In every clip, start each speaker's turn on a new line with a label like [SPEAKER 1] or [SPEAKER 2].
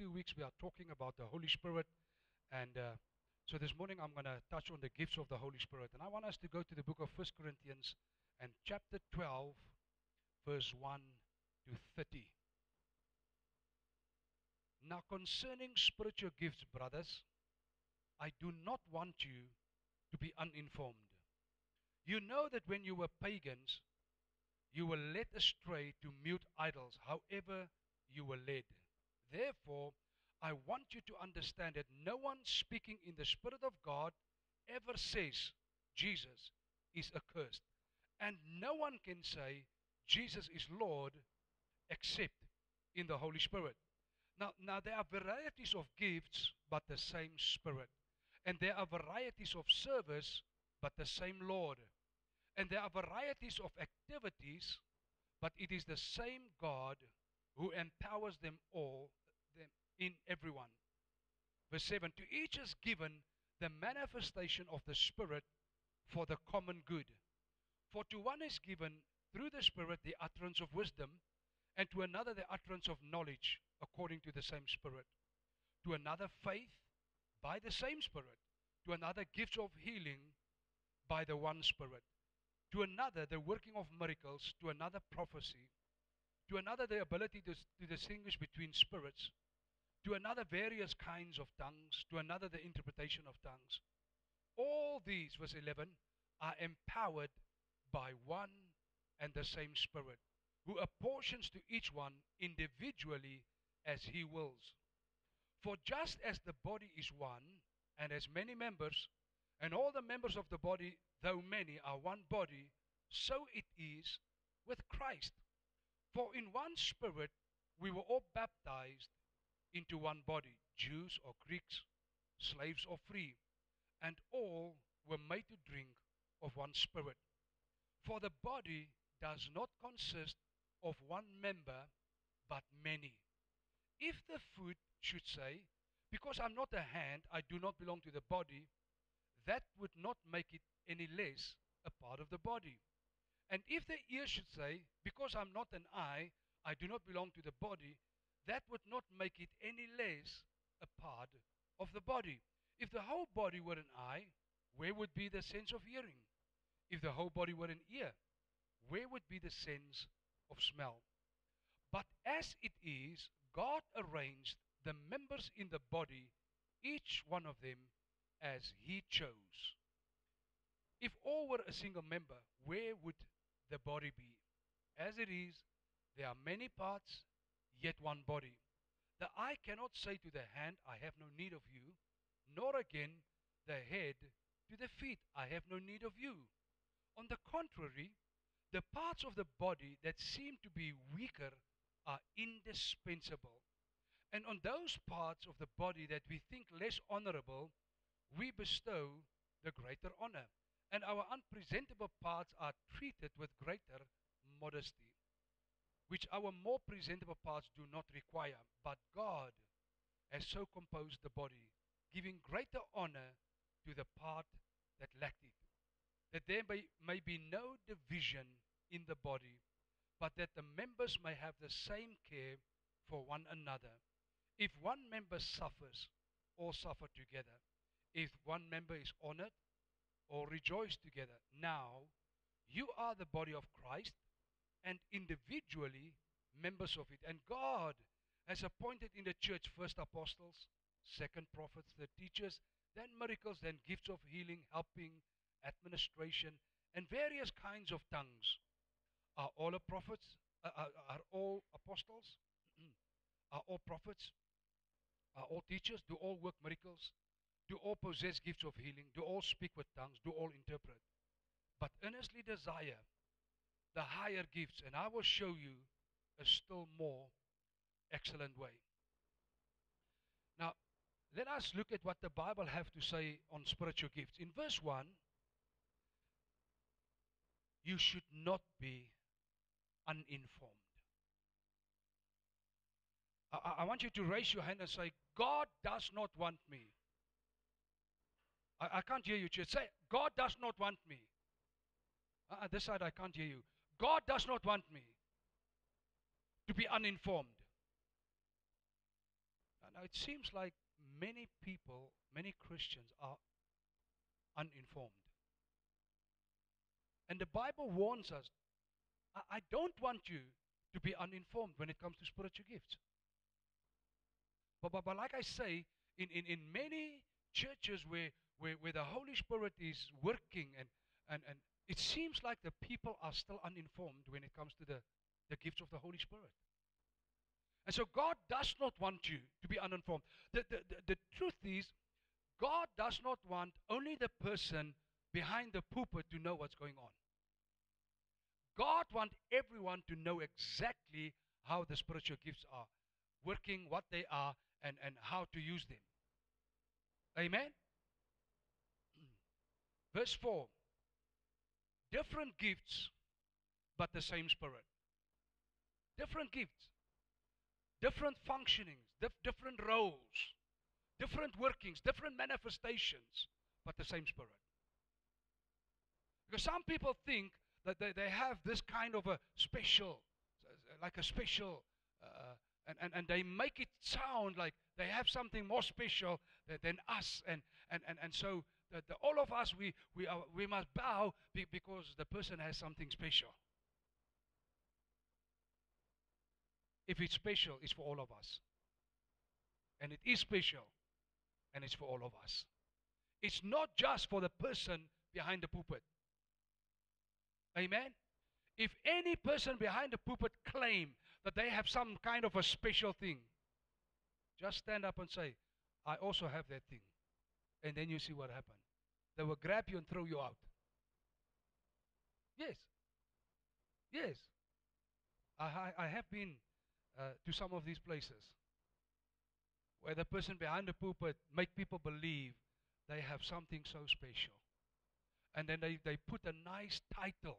[SPEAKER 1] few weeks we are talking about the Holy Spirit, and so this morning I'm going to touch on the gifts of the Holy Spirit. And I want us to go to the book of 1 Corinthians and chapter 12, verse 1 to 30. Now concerning spiritual gifts, brothers, I do not want you to be uninformed. You know that when you were pagans, you were led astray to mute idols, however you were led. Therefore, I want you to understand that no one speaking in the Spirit of God ever says Jesus is accursed. And no one can say Jesus is Lord except in the Holy Spirit. Now there are varieties of gifts, but the same Spirit. And there are varieties of service, but the same Lord. And there are varieties of activities, but it is the same God who empowers them all, in everyone. Verse 7, to each is given the manifestation of the Spirit for the common good. For to one is given through the Spirit the utterance of wisdom, and to another the utterance of knowledge according to the same Spirit. To another faith by the same Spirit. To another gifts of healing by the one Spirit. To another the working of miracles. To another prophecy. To another the ability to distinguish between spirits. To another various kinds of tongues. To another the interpretation of tongues. All these, verse 11, are empowered by one and the same Spirit, who apportions to each one individually as he wills. For just as the body is one and has many members, and all the members of the body, though many, are one body, so it is with Christ. For in one Spirit we were all baptized into one body, Jews or Greeks, slaves or free, and all were made to drink of one Spirit. For the body does not consist of one member, but many. If the foot should say, because I'm not a hand, I do not belong to the body, that would not make it any less a part of the body. And if the ear should say, because I'm not an eye, I do not belong to the body, that would not make it any less a part of the body. If the whole body were an eye, where would be the sense of hearing? If the whole body were an ear, where would be the sense of smell? But as it is, God arranged the members in the body, each one of them as He chose. If all were a single member, where would the body be? As it is, there are many parts, yet one body. The eye cannot say to the hand, I have no need of you, nor again the head to the feet, I have no need of you. On the contrary, the parts of the body that seem to be weaker are indispensable. And on those parts of the body that we think less honorable, we bestow the greater honor. And our unpresentable parts are treated with greater modesty, which our more presentable parts do not require. But God has so composed the body, giving greater honor to the part that lacked it, that there may be no division in the body, but that the members may have the same care for one another. If one member suffers, all suffer together. If one member is honored, all rejoice together. Now, you are the body of Christ, and individually members of it. And God has appointed in the church first apostles, second prophets, third teachers, then miracles, then gifts of healing, helping, administration, and various kinds of tongues. Are all prophets? Are all apostles? Are all prophets? Are all teachers? Do all work miracles? Do all possess gifts of healing? Do all speak with tongues? Do all interpret? But earnestly desire the higher gifts, and I will show you a still more excellent way. Now, let us look at what the Bible have to say on spiritual gifts. In verse 1, you should not be uninformed. I want you to raise your hand and say, God does not want me. I can't hear you, church. Say, God does not want me. This side I can't hear you. God does not want me to be uninformed. Now, it seems like many people, many Christians are uninformed. And the Bible warns us, I don't want you to be uninformed when it comes to spiritual gifts. But like I say, in many churches where the Holy Spirit is working and it seems like the people are still uninformed when it comes to the gifts of the Holy Spirit. And so God does not want you to be uninformed. The truth is, God does not want only the person behind the pulpit to know what's going on. God wants everyone to know exactly how the spiritual gifts are working, what they are, and how to use them. Amen? Verse 4. Different gifts, but the same Spirit. Different gifts, different functionings, different roles, different workings, different manifestations, but the same Spirit. Because some people think that they have this kind of a special, like a special, and they make it sound like they have something more special than us, and so all of us we must bow because the person has something special. If it's special, it's for all of us, and it is special, and it's for all of us. It's not just for the person behind the pulpit. Amen? If any person behind the pulpit claim that they have some kind of a special thing, just stand up and say, I also have that thing. And then you see what happens. They will grab you and throw you out. Yes. Yes. I have been to some of these places where the person behind the pulpit make people believe they have something so special. And then they put a nice title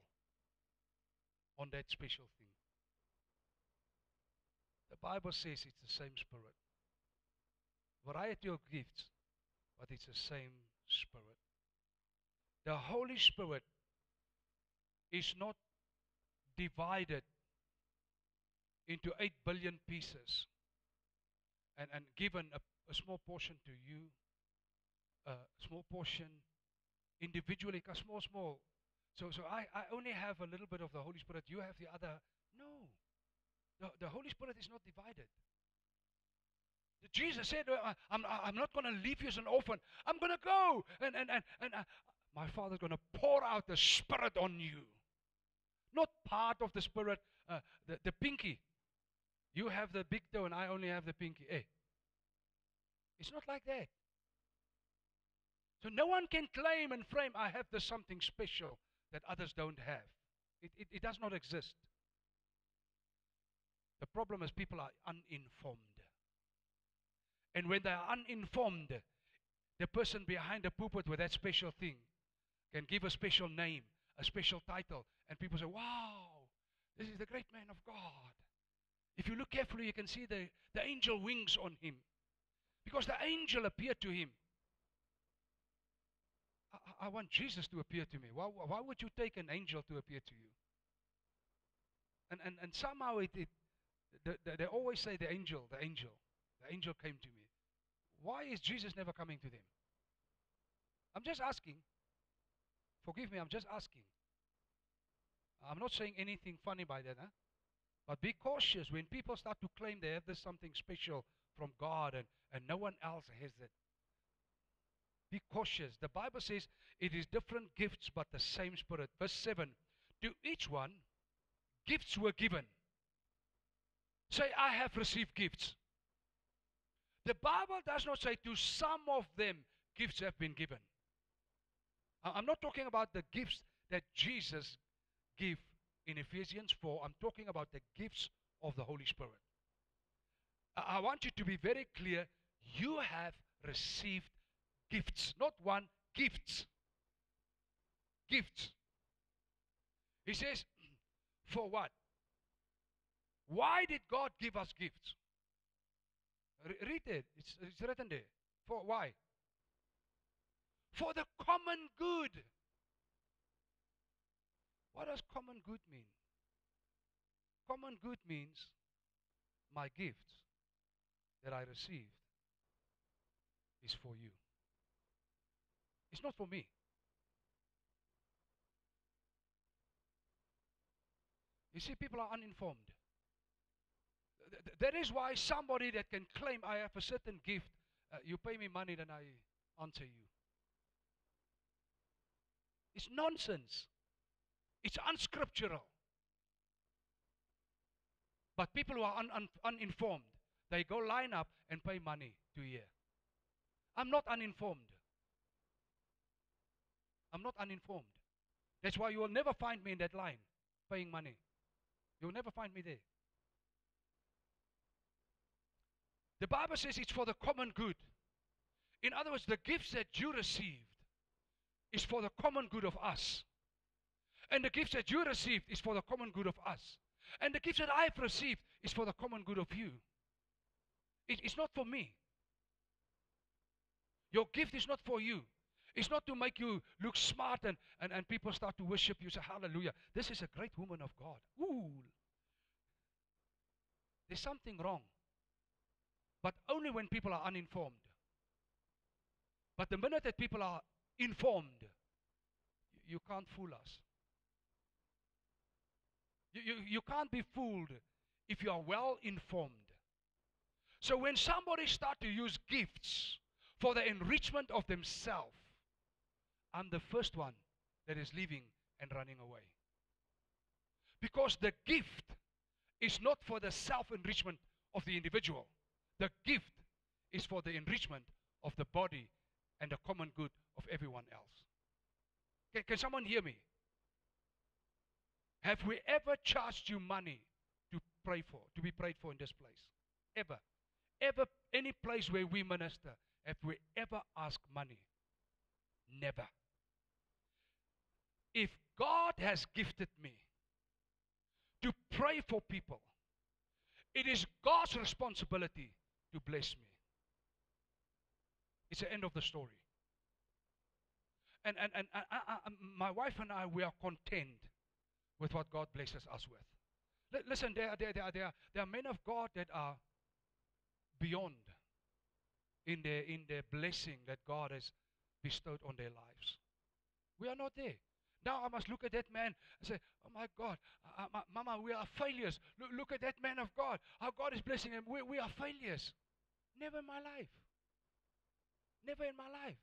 [SPEAKER 1] on that special thing. The Bible says it's the same Spirit. Variety of gifts, but it's the same Spirit. The Holy Spirit is not divided into 8 billion pieces and given a small portion to you, a small portion individually, small. So I only have a little bit of the Holy Spirit, you have the other. No. The Holy Spirit is not divided. Jesus said, I'm not going to leave you as an orphan. I'm going to go. And my Father's going to pour out the Spirit on you. Not part of the Spirit, the pinky. You have the big toe and I only have the pinky. Hey, it's not like that. So no one can claim and frame, I have this something special that others don't have. It does not exist. The problem is people are uninformed. And when they are uninformed, the person behind the pulpit with that special thing can give a special name, a special title, and people say, wow, this is the great man of God. If you look carefully, you can see the angel wings on him. Because the angel appeared to him. I want Jesus to appear to me. Why would you take an angel to appear to you? And somehow they always say the angel came to me. Why is Jesus never coming to them? I'm just asking. Forgive me, I'm just asking. I'm not saying anything funny by that, huh? But be cautious when people start to claim they have this something special from God and no one else has it. Be cautious. The Bible says it is different gifts but the same Spirit. Verse 7, to each one gifts were given. Say, I have received gifts. The Bible does not say to some of them gifts have been given. I'm not talking about the gifts that Jesus gave in Ephesians 4. I'm talking about the gifts of the Holy Spirit. I want you to be very clear. You have received gifts. Not one, gifts. Gifts. He says, for what? Why did God give us gifts? Read it. It's written there. For why? For the common good. What does common good mean? Common good means my gifts that I received is for you. It's not for me. You see, people are uninformed. That is why somebody that can claim, I have a certain gift, you pay me money, then I answer you. It's nonsense. It's unscriptural. But people who are uninformed, they go line up and pay money to hear. I'm not uninformed. I'm not uninformed. That's why you will never find me in that line, paying money. You'll never find me there. The Bible says it's for the common good. In other words, the gifts that you received is for the common good of us. And the gifts that you received is for the common good of us. And the gifts that I've received is for the common good of you. It's not for me. Your gift is not for you. It's not to make you look smart and people start to worship you. Say, hallelujah. This is a great woman of God. Ooh. There's something wrong. But only when people are uninformed. But the minute that people are informed, you can't fool us. You can't be fooled if you are well informed. So when somebody starts to use gifts for the enrichment of themselves, I'm the first one that is leaving and running away. Because the gift is not for the self-enrichment of the individual. The gift is for the enrichment of the body and the common good of everyone else. Can someone hear me? Have we ever charged you money to pray for, to be prayed for in this place? Ever? Ever, any place where we minister, have we ever asked money? Never. If God has gifted me to pray for people, it is God's responsibility to bless me. It's the end of the story. And my wife and I, we are content with what God blesses us with. Listen, there are men of God that are beyond in their blessing that God has bestowed on their lives. We are not there. Now I must look at that man and say, oh my God, Mama, we are failures. Look at that man of God. How God is blessing him. We are failures. Never in my life. Never in my life.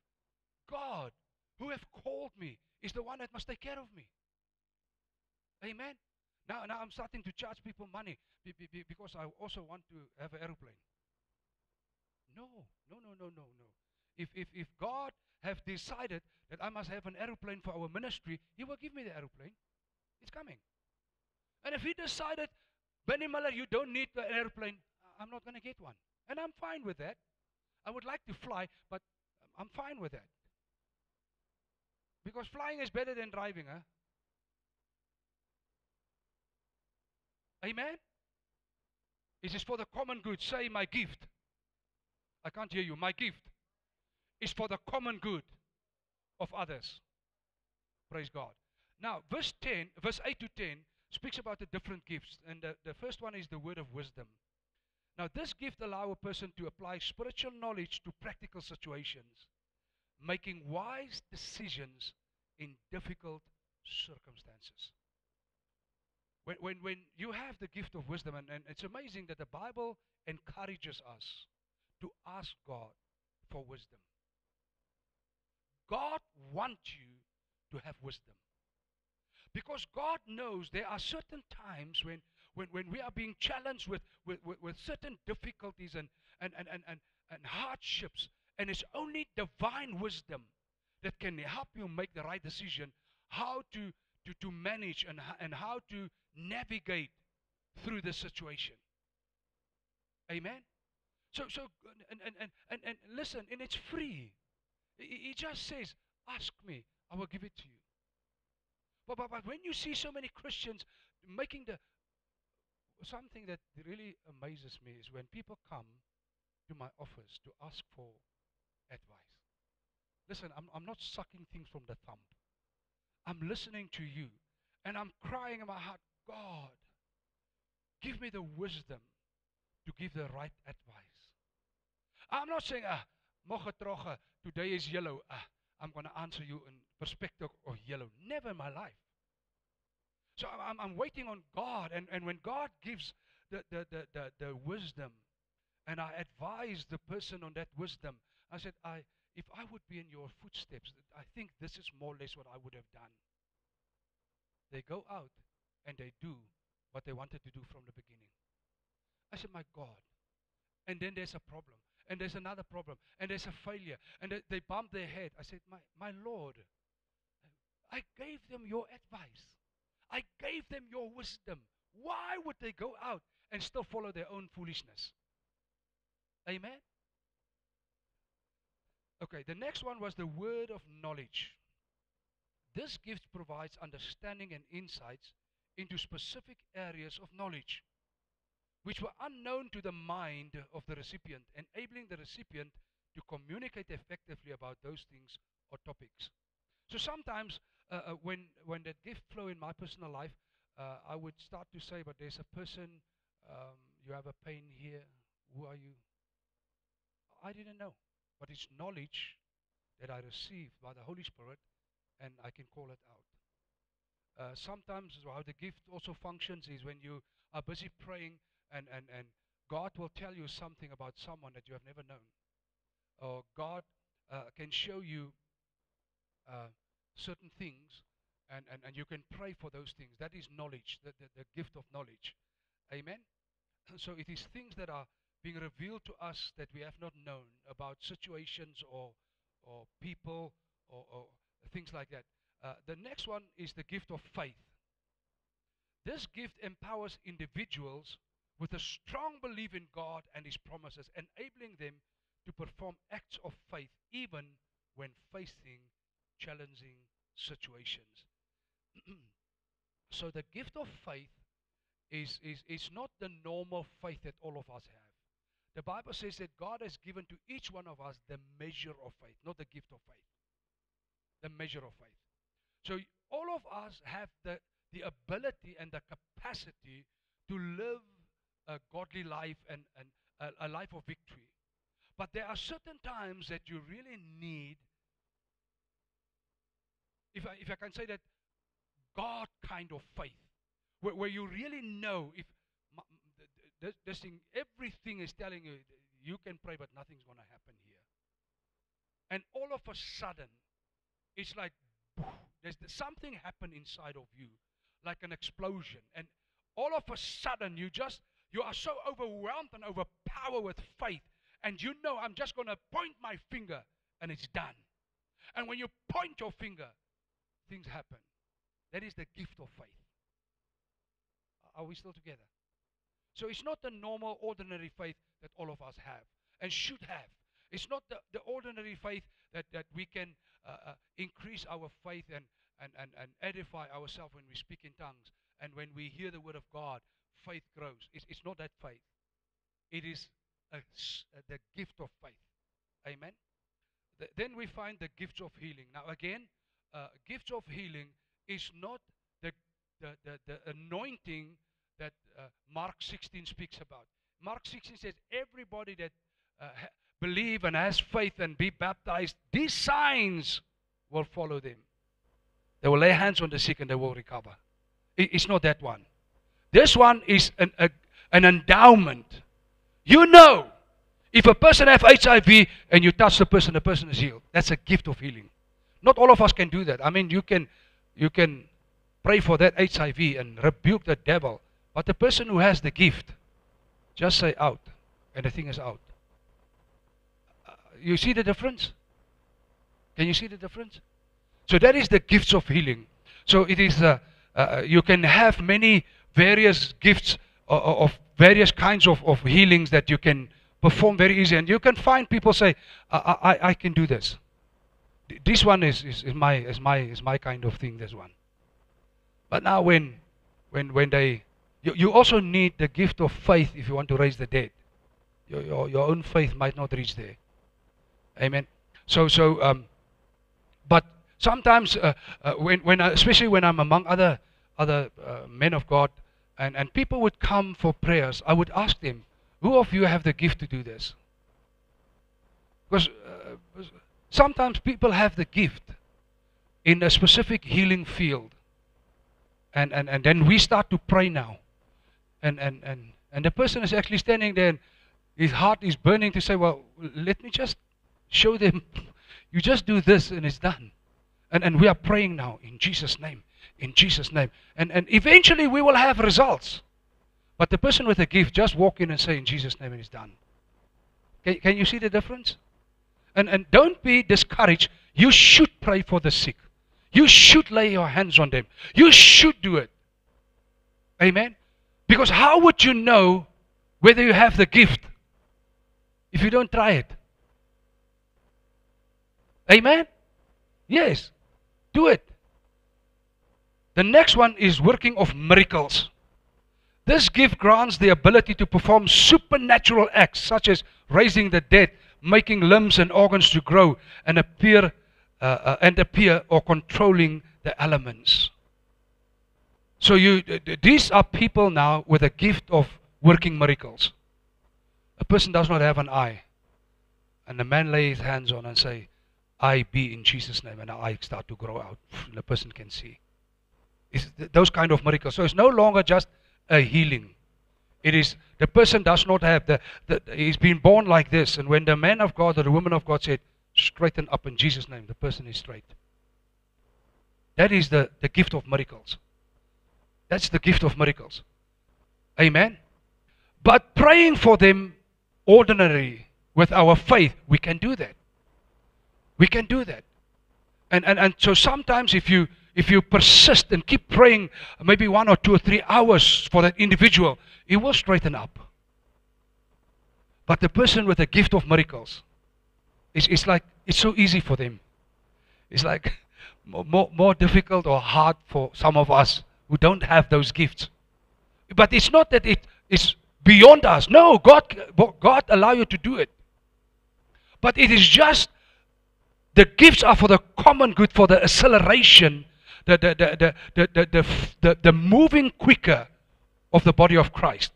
[SPEAKER 1] God, who have called me, is the one that must take care of me. Amen. Now I'm starting to charge people money because I also want to have an aeroplane. No. If God have decided that I must have an aeroplane for our ministry, He will give me the aeroplane. It's coming. And if He decided, Benny Miller, you don't need the aeroplane, I'm not going to get one. And I'm fine with that. I would like to fly, but I'm fine with that. Because flying is better than driving, huh? Amen? It is for the common good. Say, my gift. I can't hear you. My gift is for the common good of others. Praise God. Now, verse 8 to 10 speaks about the different gifts. And the first one is the word of wisdom. Now, this gift allows a person to apply spiritual knowledge to practical situations, making wise decisions in difficult circumstances. When you have the gift of wisdom, and it's amazing that the Bible encourages us to ask God for wisdom. God wants you to have wisdom. Because God knows there are certain times when we are being challenged with certain difficulties and hardships, and it's only divine wisdom that can help you make the right decision, how to manage and how to navigate through the situation. Amen? So and listen, and it's free. He just says, ask me, I will give it to you. But when you see so many Christians making something that really amazes me is when people come to my office to ask for advice. Listen, I'm not sucking things from the thumb. I'm listening to you, and I'm crying in my heart, God, give me the wisdom to give the right advice. I'm not saying, Mocha troche, today is yellow. I'm going to answer you in perspective of yellow. Never in my life. So I'm waiting on God, and when God gives the wisdom, and I advise the person on that wisdom, I said, if I would be in your footsteps, I think this is more or less what I would have done. They go out and they do what they wanted to do from the beginning. I said, my God. And then there's a problem. And there's another problem. And there's a failure. And they bump their head. I said, my Lord, I gave them your advice. I gave them your wisdom. Why would they go out and still follow their own foolishness? Amen? Okay, the next one was the word of knowledge. This gift provides understanding and insights into specific areas of knowledge, which were unknown to the mind of the recipient, enabling the recipient to communicate effectively about those things or topics. So sometimes when that gift flow in my personal life, I would start to say, but there's a person, you have a pain here, who are you? I didn't know, but it's knowledge that I received by the Holy Spirit, and I can call it out. Sometimes how the gift also functions is when you are busy praying, and God will tell you something about someone that you have never known. Or God can show you certain things, and you can pray for those things. That is knowledge, the gift of knowledge. Amen? So it is things that are being revealed to us that we have not known about situations or people or things like that. The next one is the gift of faith. This gift empowers individuals with a strong belief in God and His promises, enabling them to perform acts of faith even when facing challenging situations. So the gift of faith is not the normal faith that all of us have. The Bible says that God has given to each one of us the measure of faith, not the gift of faith. The measure of faith. So all of us have the ability and the capacity to live a godly life and a life of victory. But there are certain times that you really need, if I can say that, God kind of faith, where you really know if this thing, everything is telling you, you can pray, but nothing's going to happen here. And all of a sudden, it's like, there's something happen inside of you, like an explosion. And all of a sudden, you are so overwhelmed and overpowered with faith. And you know, I'm just going to point my finger, and it's done. And when you point your finger, things happen. That is the gift of faith. Are we still together? So it's not the normal, ordinary faith that all of us have and should have. It's not the ordinary faith that we can increase our faith and edify ourselves when we speak in tongues. And when we hear the word of God, faith grows. It's not that faith. It is the gift of faith. Amen? Then we find the gifts of healing. Now again, gifts of healing is not the anointing that Mark 16 speaks about. Mark 16 says, everybody that believe and has faith and be baptized, these signs will follow them. They will lay hands on the sick and they will recover. It's not that one. This one is an endowment. You know, if a person has HIV and you touch the person is healed. That's a gift of healing. Not all of us can do that. I mean, you can pray for that HIV and rebuke the devil. But the person who has the gift, just say out, and the thing is out. You see the difference? Can you see the difference? So that is the gifts of healing. So it is, you can have many various gifts of various kinds of healings that you can perform very easily. And you can find people say, I can do this. This one is my kind of thing, this one. But now when they, you also need the gift of faith if you want to raise the dead. Your own faith might not reach there. Amen. But sometimes especially when I'm among other men of God, and people would come for prayers, I would ask them, who of you have the gift to do this? Because sometimes people have the gift in a specific healing field. And then we start to pray now. And the person is actually standing there and his heart is burning to say, well, let me just show them. You just do this and it's done. And we are praying now in Jesus' name. In Jesus' name. And eventually we will have results. But the person with a gift just walk in and say in Jesus' name and it's done. Can you see the difference? And don't be discouraged. You should pray for the sick. You should lay your hands on them. You should do it. Amen? Because how would you know whether you have the gift if you don't try it? Amen? Yes. Do it. The next one is working of miracles. This gift grants the ability to perform supernatural acts such as raising the dead, making limbs and organs to grow and appear or controlling the elements. So these are people now with a gift of working miracles. A person does not have an eye, and the man lays his hands on and say, "I be in Jesus' name," and the eye start to grow out, and the person can see. It's those kind of miracles. So it's no longer just a healing. It is the person does not have he's been born like this, and when the man of God or the woman of God said, "Straighten up in Jesus' name," the person is straight. That is the gift of miracles. That's the gift of miracles. Amen. But praying for them ordinarily with our faith, we can do that. We can do that. And so sometimes if you persist and keep praying maybe 1 or 2 or 3 hours for that individual, it will straighten up. But the person with the gift of miracles, it's like, it's so easy for them. It's like more difficult or hard for some of us who don't have those gifts. But it's not that it is beyond us. No, God allow you to do it. But it is just, the gifts are for the common good, for the acceleration, the moving quicker of the body of Christ.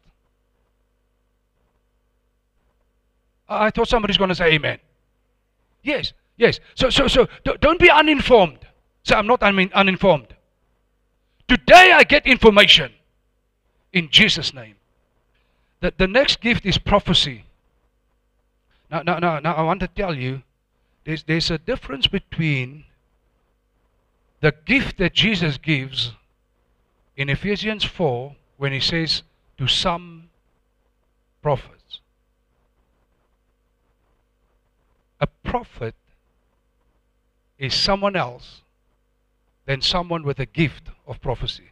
[SPEAKER 1] I thought somebody's going to say amen. Yes, yes. So don't be uninformed. So I'm not uninformed. Today I get information in Jesus' name. The next gift is prophecy. Now I want to tell you, there's a difference between the gift that Jesus gives in Ephesians 4 when he says to some prophets. A prophet is someone else than someone with a gift of prophecy.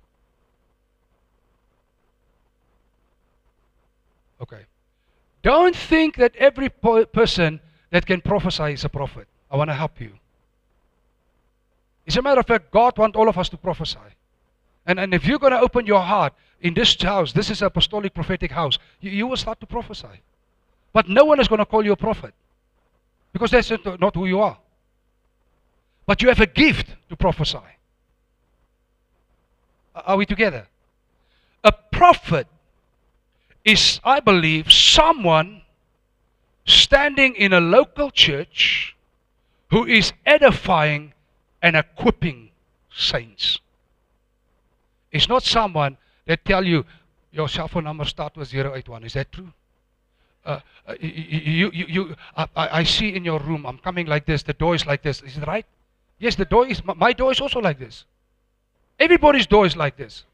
[SPEAKER 1] Okay. Don't think that every person that can prophesy is a prophet. I want to help you. As a matter of fact, God wants all of us to prophesy. And if you're going to open your heart in this house, this is an apostolic prophetic house, you will start to prophesy. But no one is going to call you a prophet, because that's not who you are. But you have a gift to prophesy. Are we together? A prophet is, I believe, someone standing in a local church who is edifying and equipping saints. It's not someone that tell you, your cell phone number starts with 081. Is that true? I see in your room, I'm coming like this, the door is like this. Is it right? Yes, the door is, my door is also like this. Everybody's door is like this.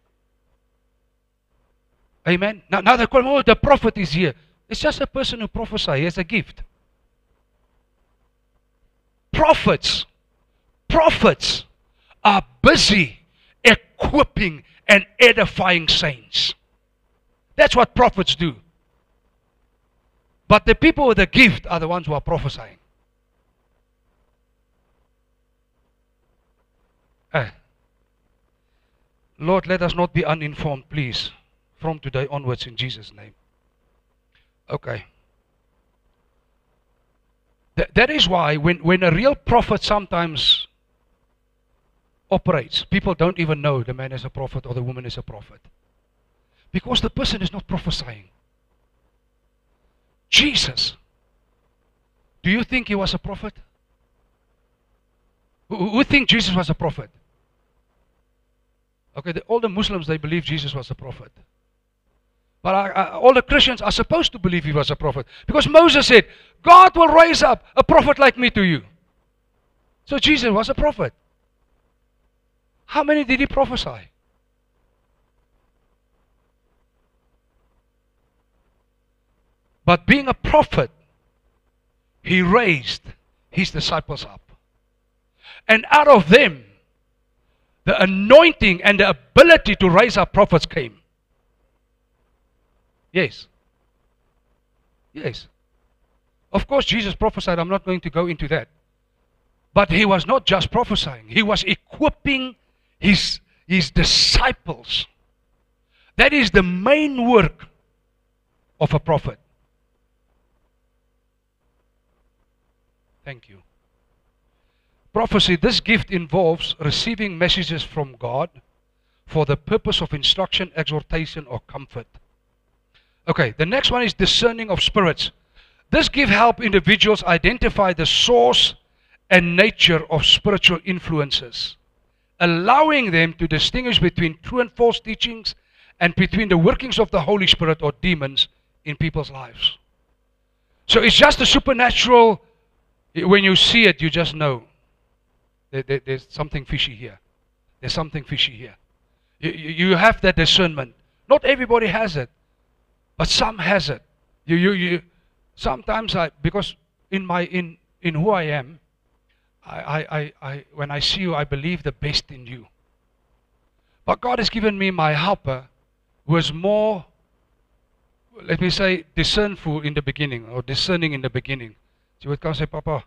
[SPEAKER 1] Amen. Now they call, oh, the prophet is here. It's just a person who prophesies. He has a gift. Prophets are busy equipping and edifying saints. That's what prophets do. But the people with the gift are the ones who are prophesying. Lord, let us not be uninformed, please, from today onwards, in Jesus' name. Okay. That is why when a real prophet sometimes operates, people don't even know the man is a prophet or the woman is a prophet. Because the person is not prophesying. Jesus, do you think he was a prophet? Who think Jesus was a prophet? Okay, all the Muslims, they believe Jesus was a prophet. But all the Christians are supposed to believe he was a prophet. Because Moses said, God will raise up a prophet like me to you. So Jesus was a prophet. How many did he prophesy? But being a prophet, he raised his disciples up. And out of them, the anointing and the ability to raise up prophets came. Yes. Yes. Of course, Jesus prophesied. I'm not going to go into that. But he was not just prophesying. He was equipping his disciples. That is the main work of a prophet. Thank you. Prophecy, this gift involves receiving messages from God for the purpose of instruction, exhortation, or comfort. Okay, the next one is discerning of spirits. This gift helps individuals identify the source and nature of spiritual influences, allowing them to distinguish between true and false teachings and between the workings of the Holy Spirit or demons in people's lives. So it's just a supernatural. When you see it, you just know there's something fishy here. There's something fishy here. You have that discernment. Not everybody has it, but some has it. Sometimes because in who I am, I when I see you, I believe the best in you. But God has given me my helper, who is more, let me say, discernful in the beginning, or discerning in the beginning. She would come and say, Papa,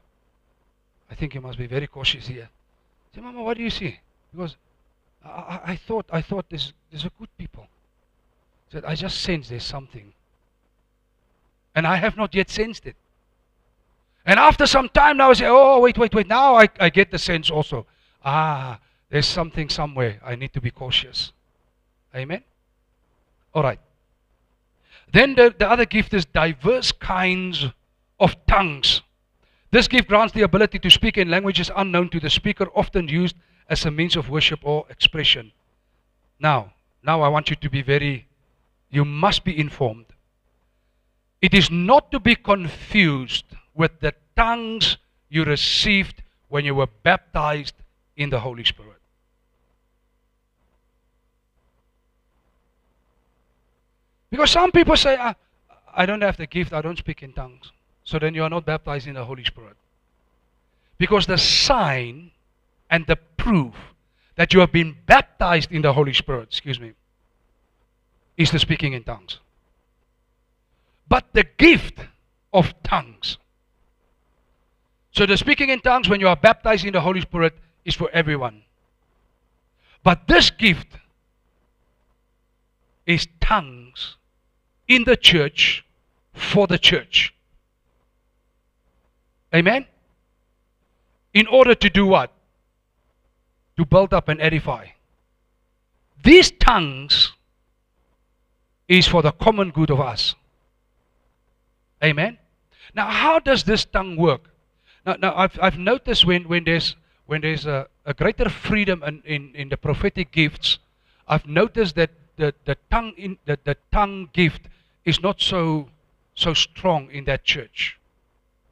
[SPEAKER 1] I think you must be very cautious here. I say, Mama, what do you see? Because I thought there's a good people. She said, I just sense there's something. And I have not yet sensed it. And after some time now I say, oh, wait. Now I get the sense also. There's something somewhere. I need to be cautious. Amen? All right. Then the other gift is diverse kinds of tongues. This gift grants the ability to speak in languages unknown to the speaker, often used as a means of worship or expression. Now I want you to be you must be informed. It is not to be confused with the tongues you received when you were baptized in the Holy Spirit. Because some people say, I don't have the gift, I don't speak in tongues. So then you are not baptized in the Holy Spirit. Because the sign and the proof that you have been baptized in the Holy Spirit, is the speaking in tongues. But the gift of tongues. So the speaking in tongues when you are baptized in the Holy Spirit is for everyone. But this gift is tongues in the church for the church. Amen? In order to do what? To build up and edify. These tongues is for the common good of us. Amen? Now, how does this tongue work? Now I've noticed when there's a greater freedom in the prophetic gifts, I've noticed that the tongue gift is not so strong in that church.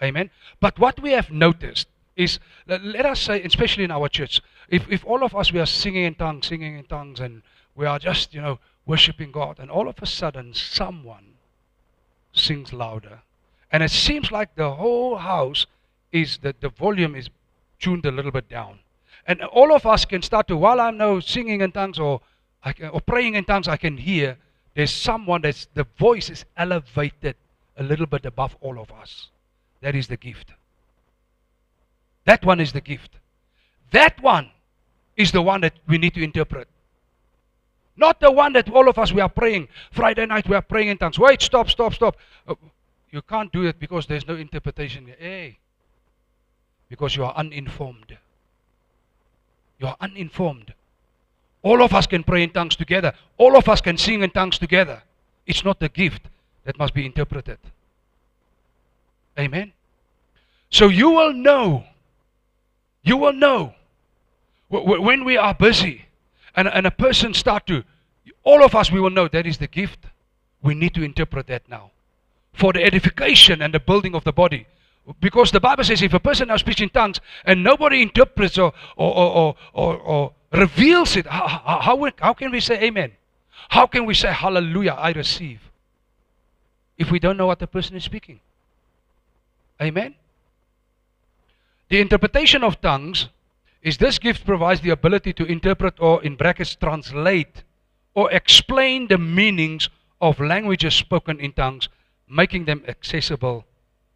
[SPEAKER 1] Amen. But what we have noticed is, let us say, especially in our church, if all of us we are singing in tongues, and we are just worshiping God, and all of a sudden someone sings louder, and it seems like the whole house is the volume is tuned a little bit down, and all of us can start to, while I'm now singing in tongues or praying in tongues, I can hear there's someone the voice is elevated a little bit above all of us. That is the gift. That one is the gift. That one is the one that we need to interpret. Not the one that all of us we are praying. Friday night we are praying in tongues. Wait, stop. You can't do it because there's no interpretation. Hey, because you are uninformed. You are uninformed. All of us can pray in tongues together. All of us can sing in tongues together. It's not the gift that must be interpreted. Amen. So you will know When we are busy and a person start to, all of us, we will know that is the gift. We need to interpret that now for the edification and the building of the body. Because the Bible says if a person now speaks in tongues and nobody interprets or reveals it, how can we say amen? How can we say hallelujah, I receive? If we don't know what the person is speaking. Amen? The interpretation of tongues is this gift provides the ability to interpret or, in brackets, translate or explain the meanings of languages spoken in tongues, making them accessible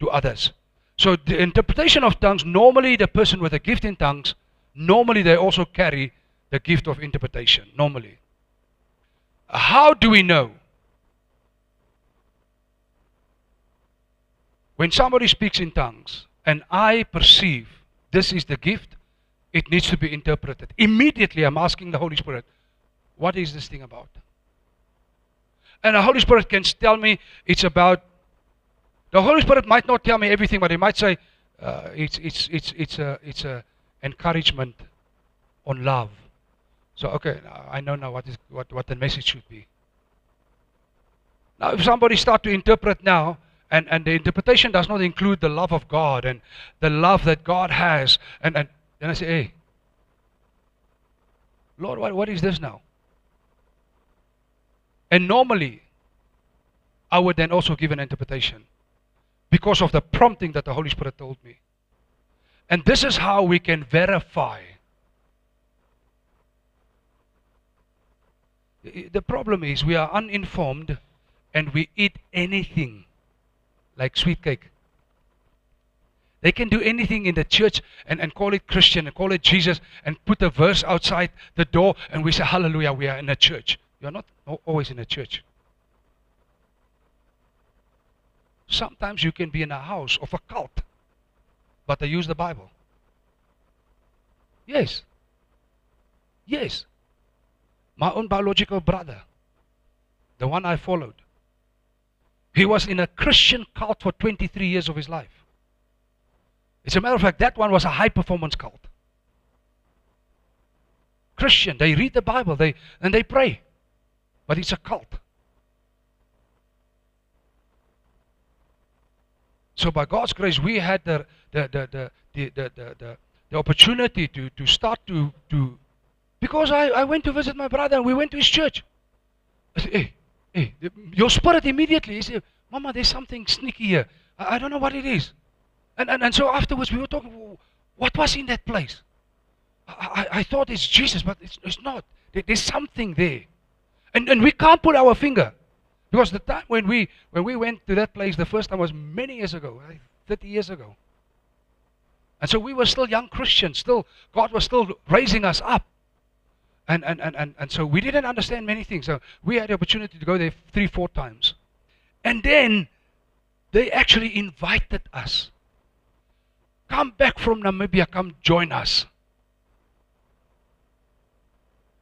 [SPEAKER 1] to others. So the interpretation of tongues, normally the person with a gift in tongues, normally they also carry the gift of interpretation, normally. How do we know? When somebody speaks in tongues and I perceive this is the gift, it needs to be interpreted. Immediately I'm asking the Holy Spirit, what is this thing about? And the Holy Spirit can tell me it's about, the Holy Spirit might not tell me everything, but he might say it's a encouragement on love. So okay, I know now what the message should be. Now if somebody start to interpret now, and the interpretation does not include the love of God and the love that God has, and then I say, hey, Lord, what is this now? And normally, I would then also give an interpretation because of the prompting that the Holy Spirit told me. And this is how we can verify. The problem is we are uninformed and we eat anything like sweet cake. They can do anything in the church and call it Christian and call it Jesus and put a verse outside the door and we say, hallelujah, we are in a church. You are not always in a church. Sometimes you can be in a house of a cult, but they use the Bible. Yes. Yes. My own biological brother, the one I followed, he was in a Christian cult for 23 years of his life. As a matter of fact, that one was a high-performance cult. Christian, they read the Bible, and they pray, but it's a cult. So by God's grace, we had the opportunity to start to because I went to visit my brother and we went to his church. I said, hey, your spirit immediately, he said, Mama, there's something sneaky here. I don't know what it is. And so afterwards we were talking, what was in that place? I thought it's Jesus, but it's not. There's something there. And we can't put our finger. Because the time when we went to that place the first time was many years ago, 30 years ago. And so we were still young Christians, God was still raising us up. And so we didn't understand many things. So we had the opportunity to go there 3-4 times. And then they actually invited us. Come back from Namibia, come join us.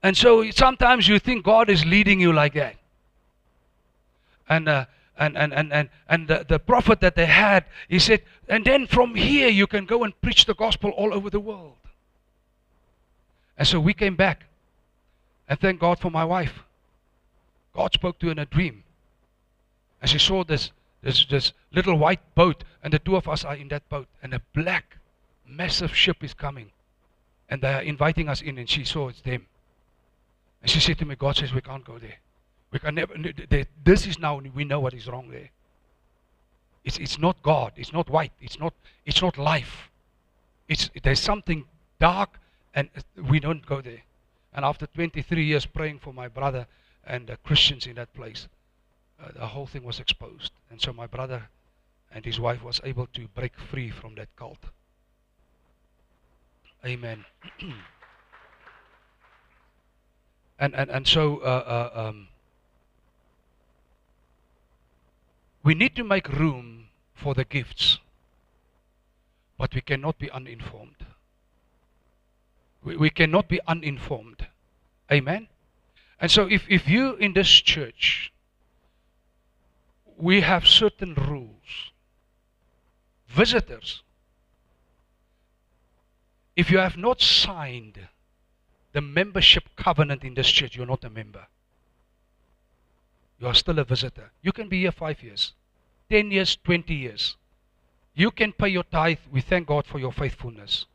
[SPEAKER 1] And so sometimes you think God is leading you like that. And the prophet that they had, he said, and then from here you can go and preach the gospel all over the world. And so we came back. And thank God for my wife. God spoke to her in a dream. And she saw this little white boat, and the two of us are in that boat, and a black, massive ship is coming. And they are inviting us in, and she saw it's them. And she said to me, God says we can't go there. We can never. This is now we know what is wrong there. It's not God. It's not white. It's not life. There's something dark, and we don't go there. And after 23 years praying for my brother and the Christians in that place, the whole thing was exposed. And so my brother and his wife was able to break free from that cult. Amen. and so we need to make room for the gifts, but we cannot be uninformed. We cannot be uninformed. Amen? And so if you in this church, we have certain rules. Visitors, if you have not signed the membership covenant in this church, you're not a member. You are still a visitor. You can be here 5 years, 10 years, 20 years. You can pay your tithe. We thank God for your faithfulness.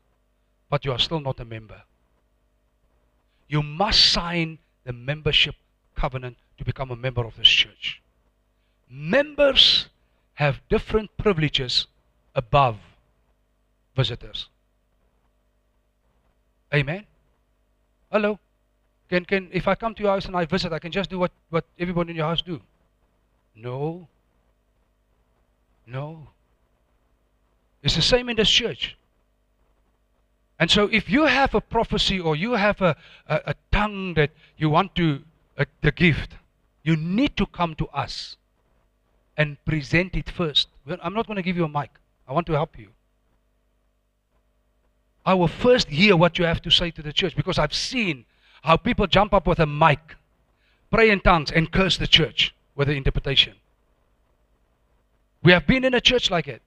[SPEAKER 1] But you are still not a member. You must sign the membership covenant to become a member of this church. Members have different privileges above visitors. Amen? Hello? Can if I come to your house and I visit, I can just do what everybody in your house do? No. No. It's the same in this church. And so if you have a prophecy or you have a tongue that you want to, the gift, you need to come to us and present it first. I'm not going to give you a mic. I want to help you. I will first hear what you have to say to the church, because I've seen how people jump up with a mic, pray in tongues, and curse the church with the interpretation. We have been in a church like it.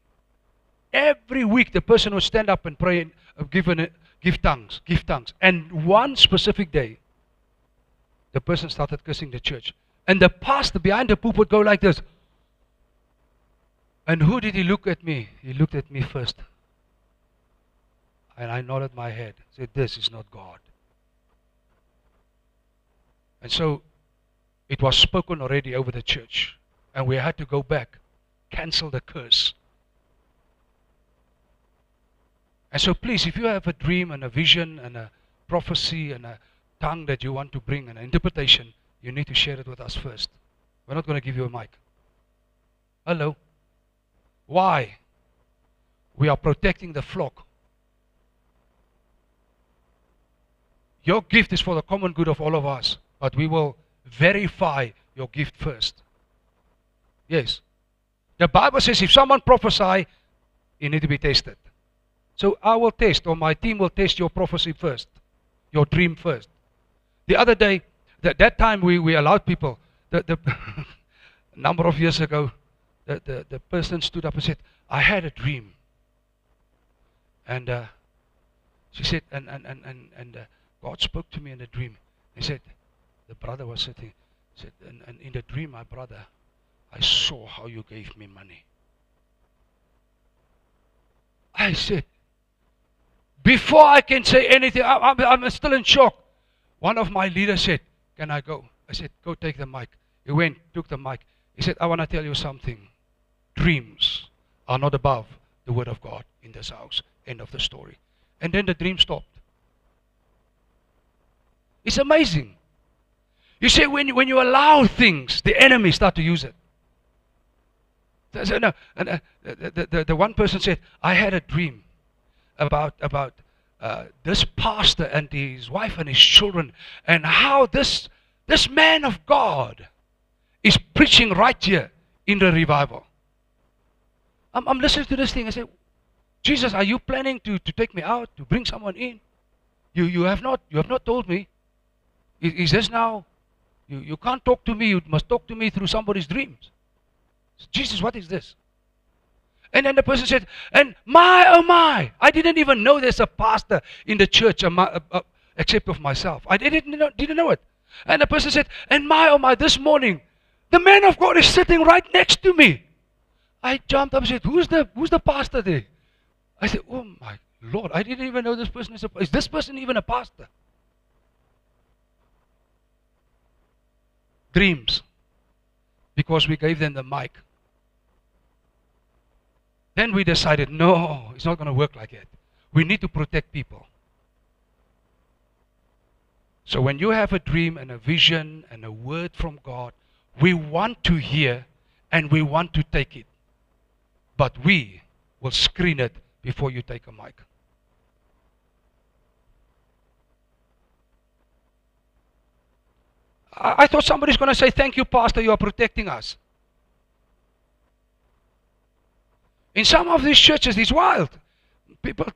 [SPEAKER 1] Every week the person would stand up and pray and give tongues. And one specific day, the person started cursing the church. And the pastor behind the pulpit would go like this. And who did he look at me? He looked at me first. And I nodded my head. Said, this is not God. And so it was spoken already over the church. And we had to go back, cancel the curse. And so please, if you have a dream and a vision and a prophecy and a tongue that you want to bring and an interpretation, you need to share it with us first. We're not going to give you a mic. Hello? Why? We are protecting the flock. Your gift is for the common good of all of us, but we will verify your gift first. Yes. The Bible says if someone prophesy, you need to be tested. So I will test, or my team will test your prophecy first, your dream first. The other day, that time we allowed people, a number of years ago, the person stood up and said, I had a dream. And she said, and God spoke to me in a dream. He said, the brother was sitting, said, and in the dream, my brother, I saw how you gave me money. I said, before I can say anything, I'm still in shock. One of my leaders said, can I go? I said, go take the mic. He went, took the mic. He said, I want to tell you something. Dreams are not above the word of God in this house. End of the story. And then the dream stopped. It's amazing. You see, when you allow things, the enemy start to use it. The one person said, I had a dream about this pastor and his wife and his children, and how this man of God is preaching right here in the revival. I'm listening to this thing. I say, Jesus, are you planning to take me out, to bring someone in? You have not told me. Is this now? You can't talk to me. You must talk to me through somebody's dreams. Jesus, what is this? And then the person said, and my, oh my, I didn't even know there's a pastor in the church except of myself. I didn't know it. And the person said, and my, oh my, this morning, the man of God is sitting right next to me. I jumped up and said, who's the pastor there? I said, oh my Lord, I didn't even know this person is this person even a pastor? Dreams. Because we gave them the mic. Then we decided, no, it's not going to work like that. We need to protect people. So when you have a dream and a vision and a word from God, we want to hear and we want to take it. But we will screen it before you take a mic. I thought somebody's going to say, thank you, Pastor, you are protecting us. In some of these churches, it's wild.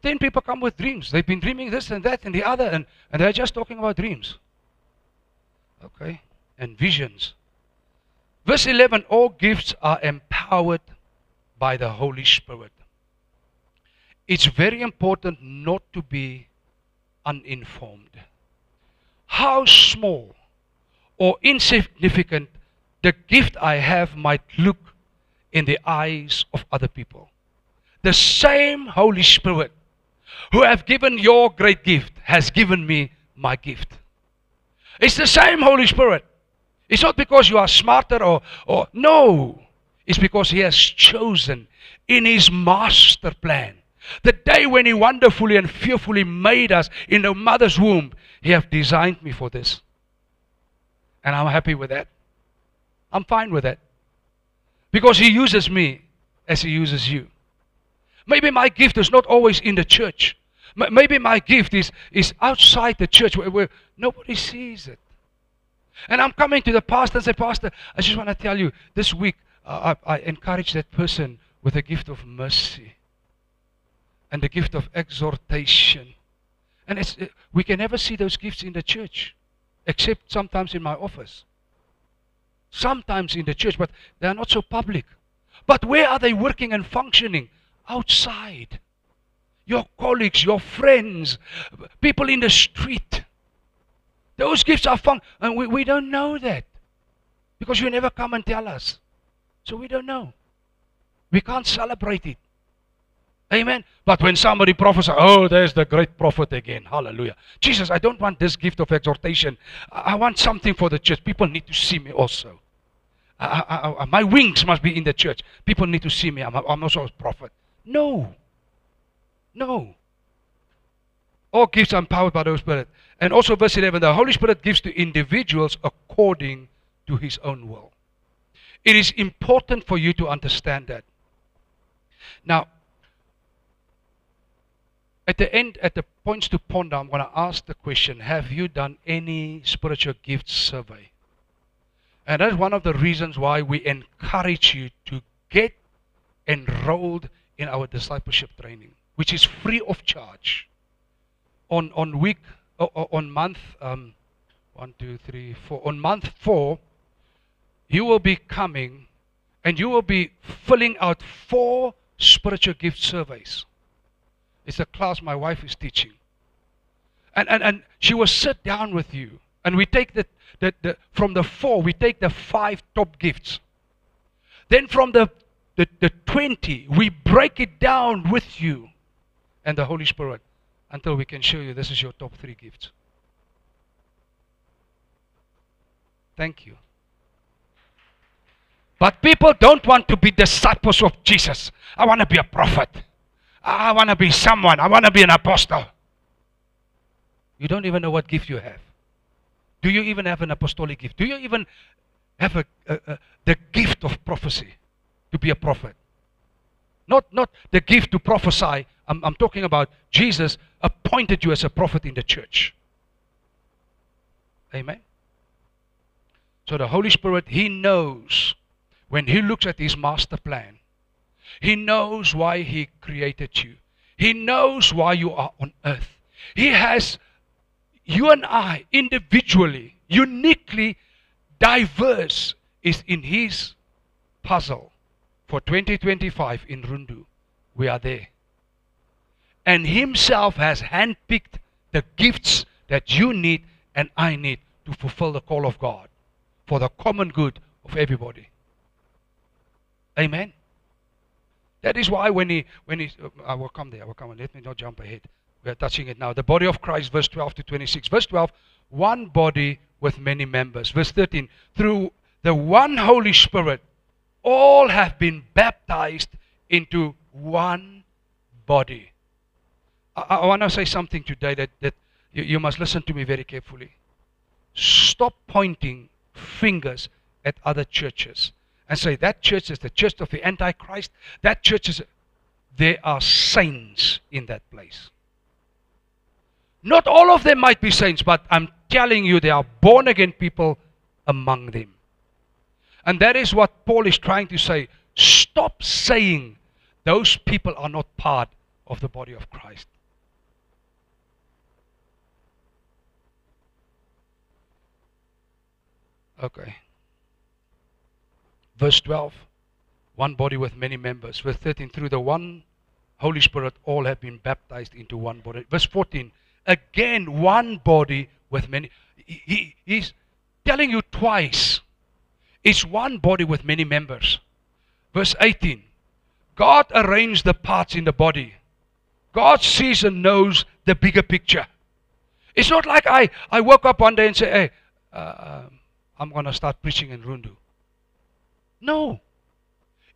[SPEAKER 1] 10 people come with dreams. They've been dreaming this and that and the other, and they're just talking about dreams. Okay? And visions. Verse 11, all gifts are empowered by the Holy Spirit. It's very important not to be uninformed. how small or insignificant the gift I have might look in the eyes of other people. The same Holy Spirit who have given your great gift has given me my gift. It's the same Holy Spirit. It's not because you are smarter or no. It's because He has chosen in His master plan. The day when He wonderfully and fearfully made us in the mother's womb, He have designed me for this. And I'm happy with that. I'm fine with that. Because He uses me as He uses you. Maybe my gift is not always in the church. Maybe my gift is outside the church where nobody sees it. And I'm coming to the pastor and say, Pastor, I just want to tell you, this week I encourage that person with a gift of mercy and the gift of exhortation. And we can never see those gifts in the church, except sometimes in my office. Sometimes in the church, but they are not so public. But where are they working and functioning? Outside. Your colleagues, your friends, people in the street. Those gifts are fun, and we don't know that. Because you never come and tell us. So we don't know. We can't celebrate it. Amen. But when somebody prophesies, oh, there's the great prophet again. Hallelujah. Jesus, I don't want this gift of exhortation. I want something for the church. People need to see me also. My wings must be in the church. People need to see me. I'm also a prophet. No. No. All gifts are empowered by the Holy Spirit. And also verse 11, the Holy Spirit gives to individuals according to His own will. It is important for you to understand that. Now, at the end, at the points to ponder, I'm going to ask the question, have you done any spiritual gifts survey? And that's one of the reasons why we encourage you to get enrolled in our discipleship training, which is free of charge. On month 4, you will be coming and you will be filling out 4 spiritual gift surveys. It's a class my wife is teaching. And she will sit down with you. And we take from the 4, we take the 5 top gifts. Then from the 20, we break it down with you and the Holy Spirit until we can show you this is your top 3 gifts. Thank you. But people don't want to be disciples of Jesus. I want to be a prophet. I want to be someone. I want to be an apostle. You don't even know what gift you have. Do you even have an apostolic gift? Do you even have the gift of prophecy to be a prophet? Not the gift to prophesy. I'm talking about Jesus appointed you as a prophet in the church. Amen. So the Holy Spirit, He knows when He looks at His master plan. He knows why He created you. He knows why you are on earth. He has you and I individually, uniquely diverse is in His puzzle for 2025 in Rundu. We are there. And Himself has handpicked the gifts that you need and I need to fulfill the call of God for the common good of everybody. Amen. That is why when he I will come there, let me not jump ahead. We are touching it now. The body of Christ, verse 12 to 26. Verse 12, one body with many members. Verse 13, through the one Holy Spirit, all have been baptized into one body. I want to say something today that you must listen to me very carefully. Stop pointing fingers at other churches and say that church is the church of the Antichrist. That church is... There are saints in that place. Not all of them might be saints, but I'm telling you there are born again people among them. And that is what Paul is trying to say. Stop saying those people are not part of the body of Christ. Okay. Verse 12, one body with many members. Verse 13, through the one Holy Spirit, all have been baptized into one body. Verse 14, again, one body with many. He's telling you twice. It's one body with many members. Verse 18. God arranged the parts in the body. God sees and knows the bigger picture. It's not like I woke up one day and say, hey, I'm going to start preaching in Rundu. No.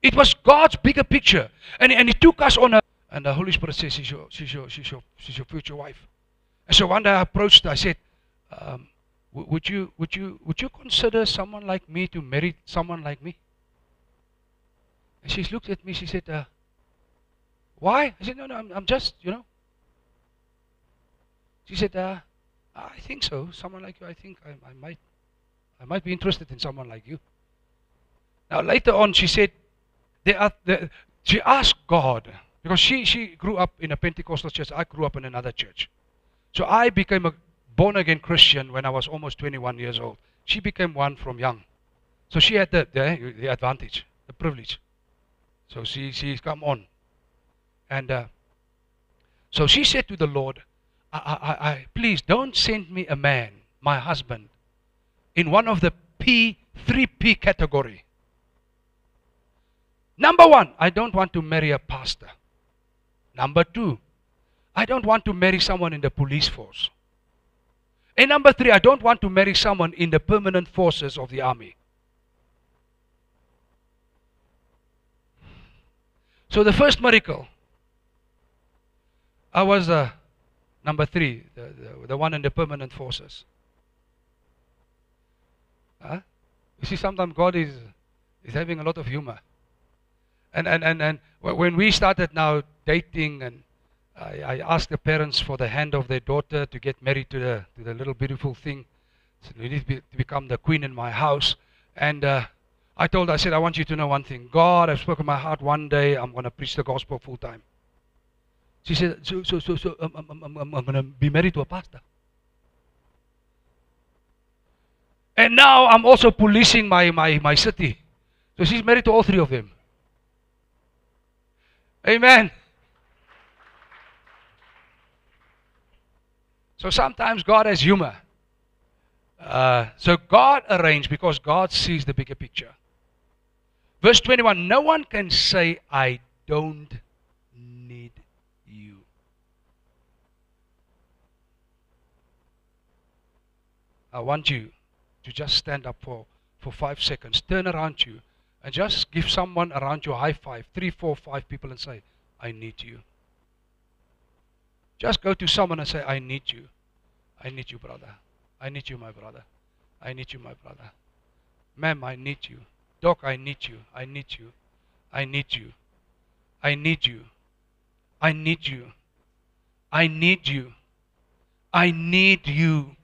[SPEAKER 1] It was God's bigger picture. And He took us on a... And the Holy Spirit says, she's your future wife. And so one day I approached her, I said, would you consider someone like me to marry someone like me? And she looked at me, she said, why? I said, no, I'm just, She said, I think so. Someone like you, I think I might be interested in someone like you. Now later on, she said, she asked God, because she grew up in a Pentecostal church. I grew up in another church. So I became a born-again Christian when I was almost 21 years old. She became one from young. So she had the advantage, the privilege. So she's come on. And so she said to the Lord, please don't send me a man, my husband, in one of the 3P category. Number one, I don't want to marry a pastor. Number two, I don't want to marry someone in the police force. And number three, I don't want to marry someone in the permanent forces of the army. So the first miracle, I was number three, the one in the permanent forces. You see, sometimes God is having a lot of humor. And when we started now dating, and I asked the parents for the hand of their daughter to get married to the little beautiful thing. So you need to become the queen in my house. And I told her, I said, I want you to know one thing. God has spoken in my heart, one day I'm going to preach the gospel full time. She said, so I'm going to be married to a pastor. And now I'm also policing my city. So she's married to all three of them. Amen. So sometimes God has humor. So God arranged because God sees the bigger picture. Verse 21, no one can say, I don't need you. I want you to just stand up for 5 seconds, turn around you, and just give someone around you a high five, 3, 4, 5 people, and say, I need you. Just go to someone and say, I need you. I need you, brother. I need you, my brother. I need you, my brother. Ma'am, I need you. Doc, I need you. I need you. I need you. I need you. I need you. I need you. I need you.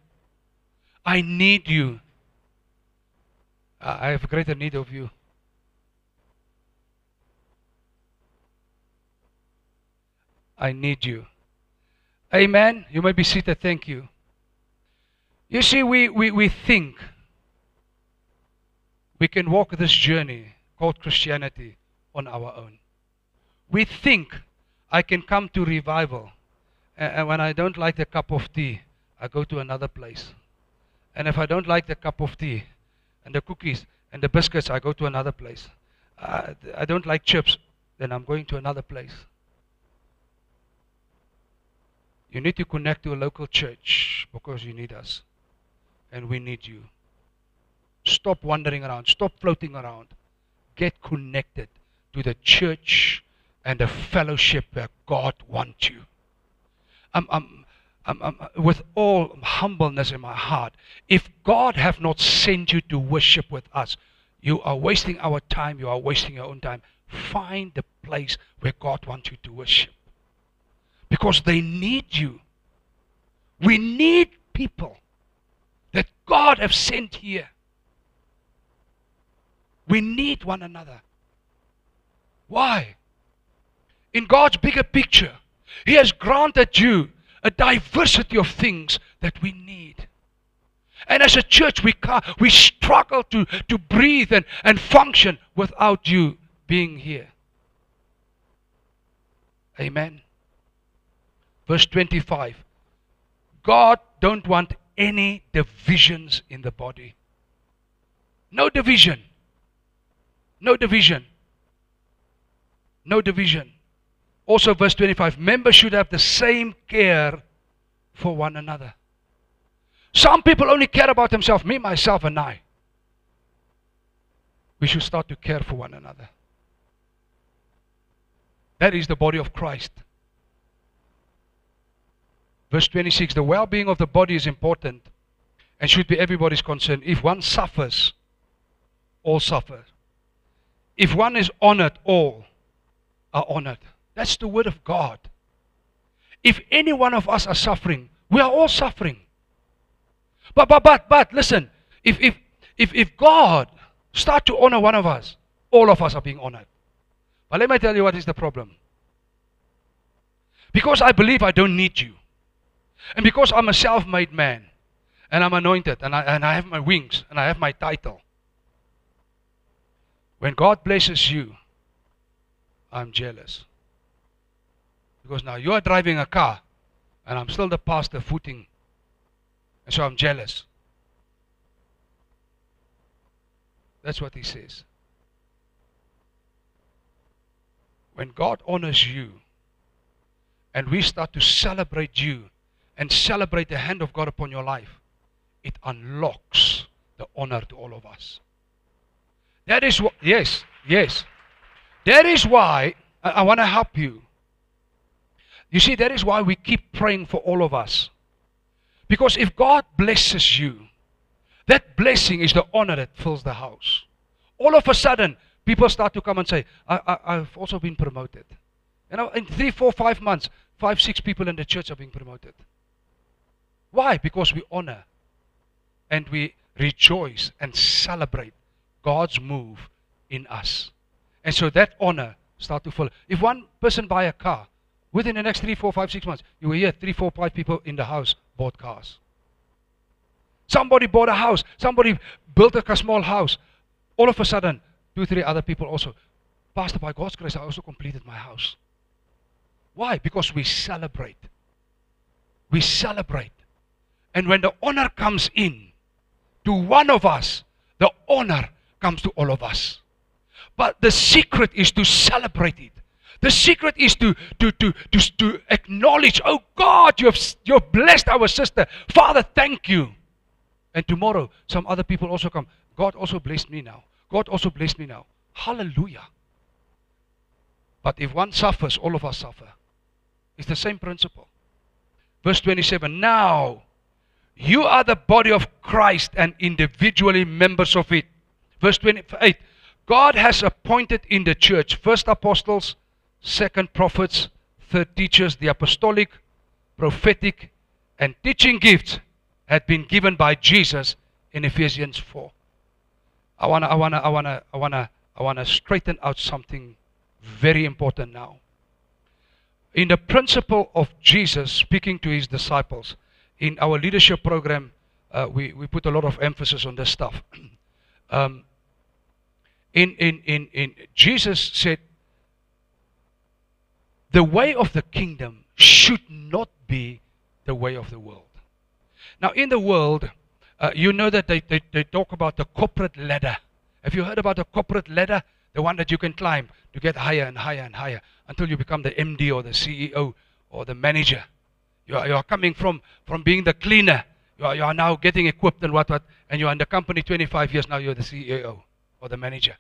[SPEAKER 1] I need you. I have a greater need of you. I need you. Amen. You may be seated. Thank you. You see, we think we can walk this journey called Christianity on our own. We think I can come to revival, and when I don't like the cup of tea, I go to another place. And if I don't like the cup of tea and the cookies and the biscuits, I go to another place. I don't like chips, then I'm going to another place. You need to connect to a local church because you need us. And we need you. Stop wandering around. Stop floating around. Get connected to the church and the fellowship where God wants you. With all humbleness in my heart, if God have not sent you to worship with us, you are wasting our time. You are wasting your own time. Find the place where God wants you to worship. Because they need you. We need people that God has sent here. We need one another. Why? In God's bigger picture, He has granted you a diversity of things that we need. And as a church, we struggle to breathe and function without you being here. Amen. Verse 25. God don't want any divisions in the body. No division. No division. No division. Also verse 25, members should have the same care for one another. Some people only care about themselves, me, myself, and I. We should start to care for one another. That is the body of Christ. Verse 26, the well-being of the body is important and should be everybody's concern. If one suffers, all suffer. If one is honored, all are honored. That's the word of God. If any one of us are suffering, we are all suffering. But listen, if God start to honor one of us, all of us are being honored. But let me tell you what is the problem. Because I believe I don't need you. And because I'm a self-made man, and I'm anointed, and I have my wings, and I have my title. When God blesses you, I'm jealous. Because now you are driving a car, and I'm still the pastor footing. And so I'm jealous. That's what he says. When God honors you, and we start to celebrate you, and celebrate the hand of God upon your life, it unlocks the honor to all of us. That is what, yes. That is why I want to help you. You see, that is why we keep praying for all of us. Because if God blesses you, that blessing is the honor that fills the house. All of a sudden, people start to come and say, I've also been promoted. You know, in 3, 4, 5 months, 5, 6 people in the church are being promoted. Why? Because we honor and we rejoice and celebrate God's move in us. And so that honor starts to follow. If one person buy a car, within the next 3, 4, 5, 6 months, you will hear 3, 4, 5 people in the house bought cars. Somebody bought a house. Somebody built a small house. All of a sudden, 2, 3 other people also. Pastor, by God's grace, I also completed my house. Why? Because we celebrate. We celebrate. And when the honor comes in to one of us, the honor comes to all of us. But the secret is to celebrate it. The secret is to acknowledge, oh God, you have blessed our sister. Father, thank you. And tomorrow, some other people also come. God also blessed me now. God also blessed me now. Hallelujah. But if one suffers, all of us suffer. It's the same principle. Verse 27, now you are the body of Christ and individually members of it. Verse 28, God has appointed in the church first apostles, second prophets, third teachers. The apostolic, prophetic, and teaching gifts had been given by Jesus in Ephesians 4. I wanna straighten out something very important now. In the principle of Jesus speaking to his disciples, in our leadership program, we put a lot of emphasis on this stuff. Jesus said, the way of the kingdom should not be the way of the world. Now, in the world, you know that they talk about the corporate ladder. Have you heard about the corporate ladder? The one that you can climb to get higher and higher and higher until you become the MD or the CEO or the manager. You are coming from being the cleaner. You are now getting equipped and what, and you are in the company 25 years now, you're the CEO or the manager.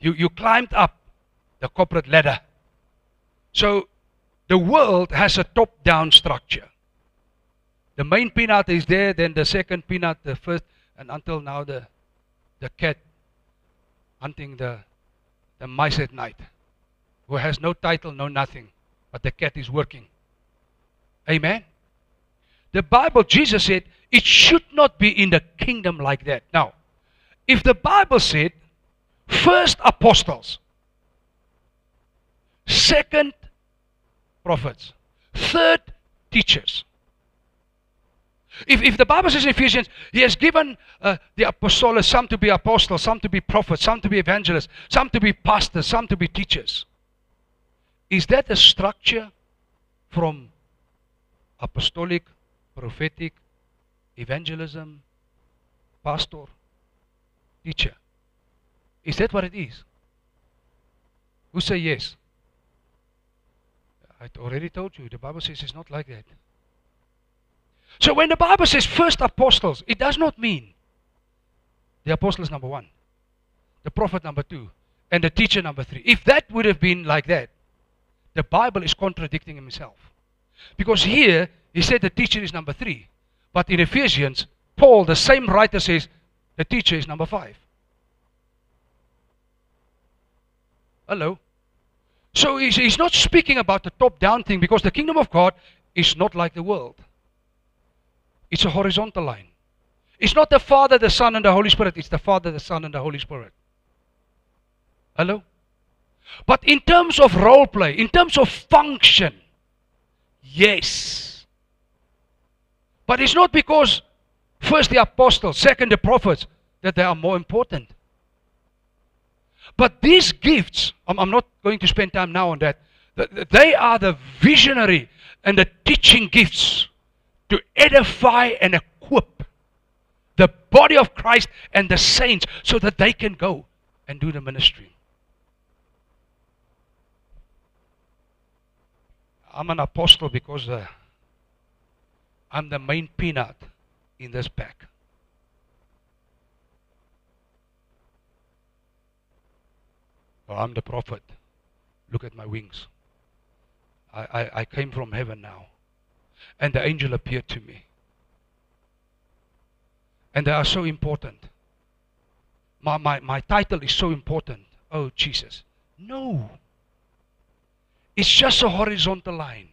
[SPEAKER 1] You climbed up the corporate ladder. So the world has a top-down structure. The main peanut is there, then the second peanut, the first, and until now the cat hunting the mice at night, who has no title, no nothing, but the cat is working. Amen? The Bible, Jesus said, it should not be in the kingdom like that. Now, if the Bible said, first apostles, second prophets, third teachers. If the Bible says in Ephesians, he has given the apostles, some to be apostles, some to be prophets, some to be evangelists, some to be pastors, some to be teachers. Is that a structure from apostolic, prophetic, evangelism, pastor, teacher. Is that what it is? Who say yes? I already told you, the Bible says it's not like that. So when the Bible says first apostles, it does not mean the apostle is number 1, the prophet number 2, and the teacher number 3. If that would have been like that, the Bible is contradicting himself. Because here, he said the teacher is number 3. But in Ephesians, Paul, the same writer, says the teacher is number 5. Hello? So he's not speaking about the top-down thing, because the kingdom of God is not like the world. It's a horizontal line. It's not the Father, the Son, and the Holy Spirit. It's the Father, the Son, and the Holy Spirit. Hello? But in terms of role play, in terms of function, yes. But it's not because first the apostles, second the prophets, that they are more important. But these gifts, I'm not going to spend time now on that, they are the visionary and the teaching gifts to edify and equip the body of Christ and the saints so that they can go and do the ministry. I'm an apostle because I'm the main peanut in this pack. Well, I'm the prophet. Look at my wings. I came from heaven now. And the angel appeared to me. And they are so important. My title is so important. Oh, Jesus. No. It's just a horizontal line.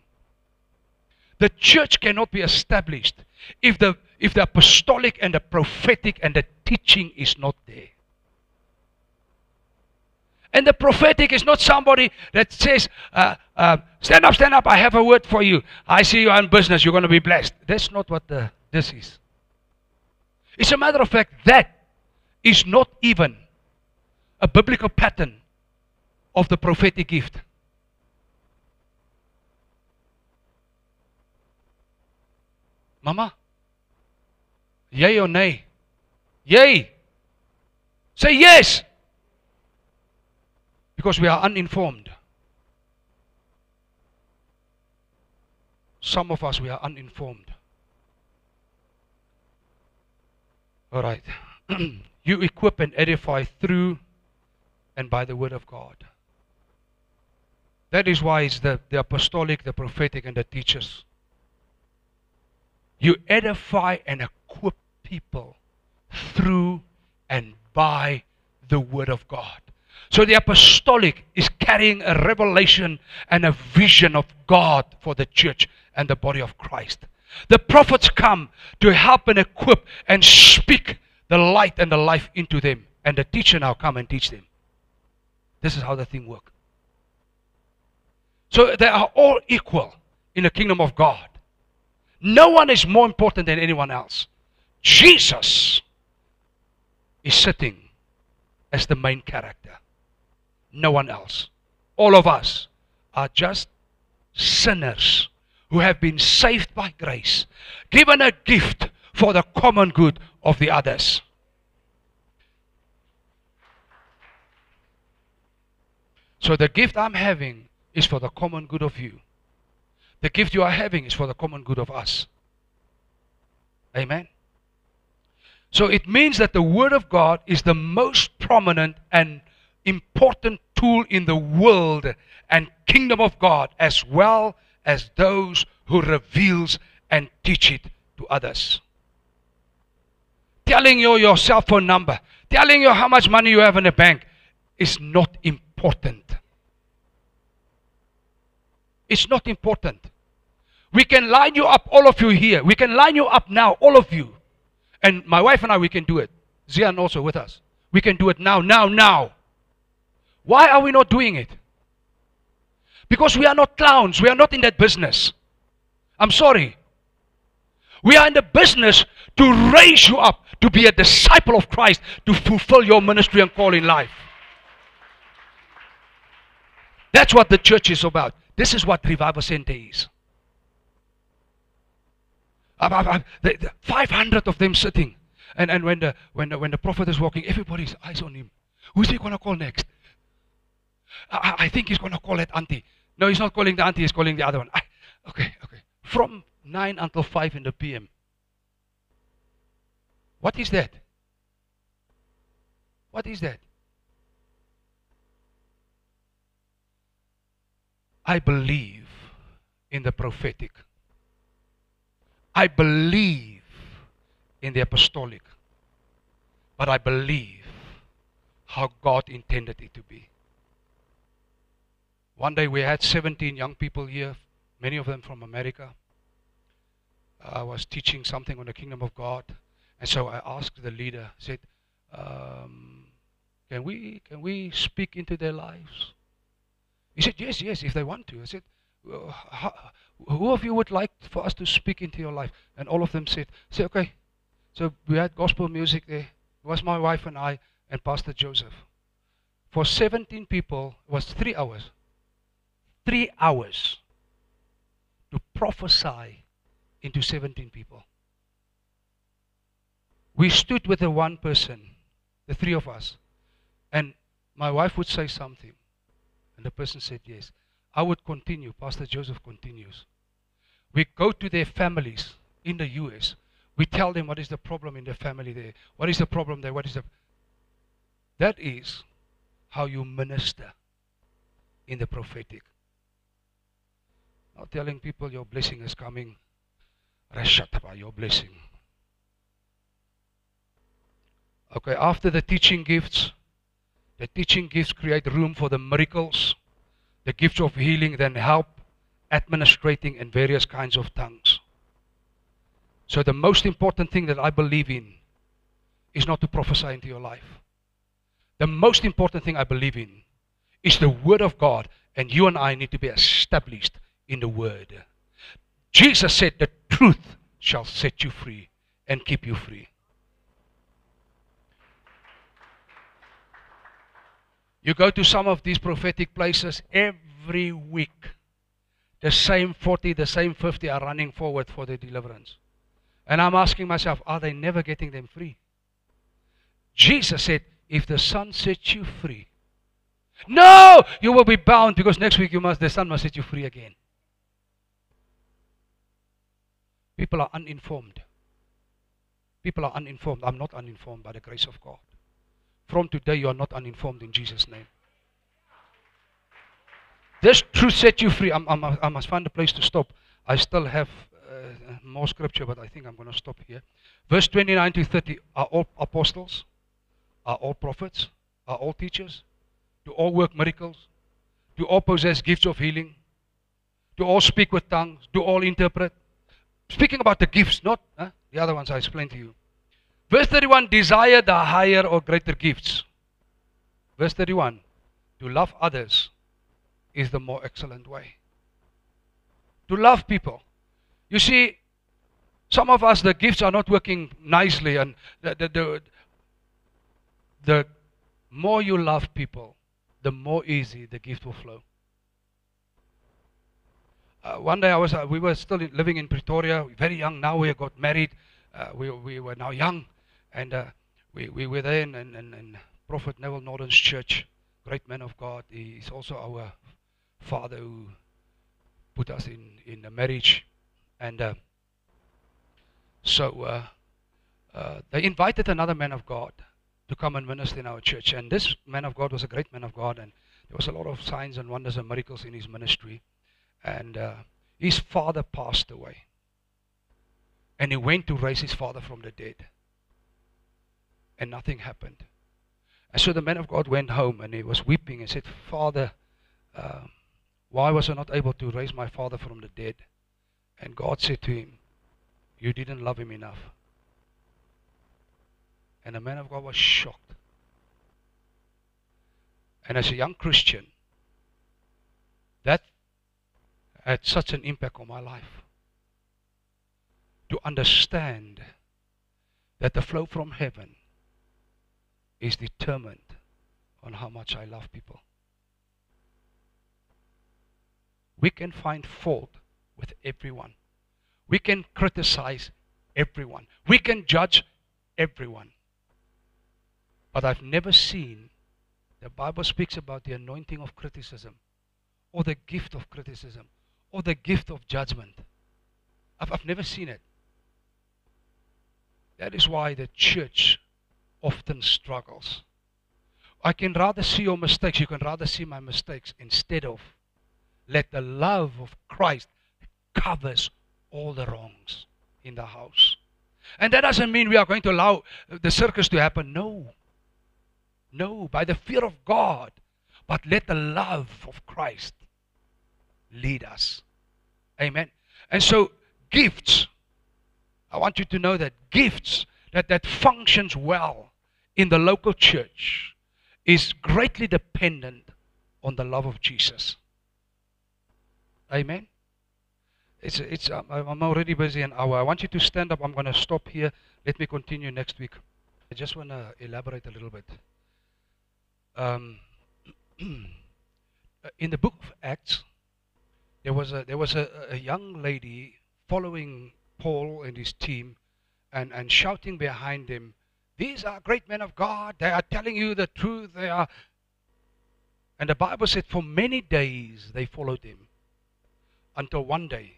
[SPEAKER 1] The church cannot be established if the apostolic and the prophetic and the teaching is not there. And the prophetic is not somebody that says, stand up, I have a word for you. I see you are in business, you're going to be blessed. That's not what this is. It's a matter of fact, that is not even a biblical pattern of the prophetic gift. Mama, yay or nay? Yay! Say yes! Because we are uninformed. Some of us, we are uninformed. Alright. You equip and edify through and by the word of God. That is why it's the apostolic, the prophetic, and the teachers. You edify and equip people through and by the word of God. So the apostolic is carrying a revelation and a vision of God for the church and the body of Christ. The prophets come to help and equip and speak the light and the life into them. And the teacher now come and teach them. This is how the thing works. So they are all equal in the kingdom of God. No one is more important than anyone else. Jesus is sitting as the main character. No one else. All of us are just sinners who have been saved by grace, given a gift for the common good of the others. So the gift I'm having is for the common good of you. The gift you are having is for the common good of us. Amen. So it means that the Word of God is the most prominent and important tool in the world and kingdom of God, as well as those who reveals and teach it to others. Telling you your cell phone number, telling you how much money you have in the bank is not important. It's not important. We can line you up, all of you here. We can line you up now, all of you. And my wife and I, we can do it. Zian also with us. We can do it now. Why are we not doing it? Because we are not clowns. We are not in that business. I'm sorry. We are in the business to raise you up, to be a disciple of Christ, to fulfill your ministry and call in life. That's what the church is about. This is what Revival Center is. 500 of them sitting. And when the prophet is walking, everybody's eyes on him. Who's he going to call next? I think he's going to call that auntie. No, he's not calling the auntie, he's calling the other one. Okay. From 9 until 5 in the PM. What is that? What is that? I believe in the prophetic. I believe in the apostolic. But I believe how God intended it to be. One day we had 17 young people here, many of them from America. I was teaching something on the kingdom of God. And so I asked the leader, said, can we speak into their lives? He said, yes, if they want to. I said, who of you would like for us to speak into your life? And all of them said, okay. So we had gospel music there. It was my wife and I and Pastor Joseph. For 17 people, it was 3 hours. 3 hours to prophesy into 17 people. We stood with the one person, the 3 of us, and my wife would say something, and the person said yes. I would continue. Pastor Joseph continues. We go to their families in the US. We tell them what is the problem in the family there. What is the problem there? That is how you minister in the prophetic. Not telling people your blessing is coming. Rashataba, your blessing. Okay, after the teaching gifts create room for the miracles, the gifts of healing, then help, administrating, and various kinds of tongues. So the most important thing that I believe in is not to prophesy into your life. The most important thing I believe in is the Word of God, and you and I need to be established in the Word. Jesus said, the truth shall set you free and keep you free. You go to some of these prophetic places every week. The same 40, the same 50 are running forward for the deliverance. And I'm asking myself, are they never getting them free? Jesus said, if the Son sets you free, no, you will be bound because next week the Son must set you free again. People are uninformed. People are uninformed. I'm not uninformed by the grace of God. From today, you are not uninformed in Jesus' name. This truth set you free. I must find a place to stop. I still have more scripture, but I think I'm going to stop here. Verse 29 to 30. Are all apostles? Are all prophets? Are all teachers? Do all work miracles? Do all possess gifts of healing? Do all speak with tongues? Do all interpret? Speaking about the gifts, not the other ones I explained to you. Verse 31, desire the higher or greater gifts. Verse 31, to love others is the more excellent way. To love people. You see, some of us, the gifts are not working nicely, and the more you love people, the more easy the gift will flow. One day we were still living in Pretoria, very young. Now we got married. We were now young. And we were there in Prophet Neville Norton's church, great man of God. He's also our father who put us in a marriage. And so they invited another man of God to come and minister in our church. And this man of God was a great man of God, and there was a lot of signs and wonders and miracles in his ministry. And his father passed away. And he went to raise his father from the dead. And nothing happened. And so the man of God went home and he was weeping and said, Father, why was I not able to raise my father from the dead? And God said to him, you didn't love him enough. And the man of God was shocked. And as a young Christian, that had such an impact on my life. To understand that the flow from heaven is determined on how much I love people. We can find fault with everyone. We can criticize everyone. We can judge everyone. But I've never seen, the Bible speaks about the anointing of criticism, or the gift of criticism, or the gift of judgment. I've never seen it. That is why the church often struggles. I can rather see your mistakes, you can rather see my mistakes, instead of let the love of Christ covers all the wrongs in the house. And that doesn't mean we are going to allow the circus to happen. No. No, by the fear of God. But let the love of Christ lead us. Amen. And so gifts, I want you to know that gifts that functions well in the local church is greatly dependent on the love of Jesus. Amen. I'm already busy an hour. I want you to stand up. I'm going to stop here. Let me continue next week. I just want to elaborate a little bit. In the book of Acts, there was a young lady following Paul and his team and shouting behind him, "These are great men of God. They are telling you the truth. They are." And the Bible said for many days they followed him, until one day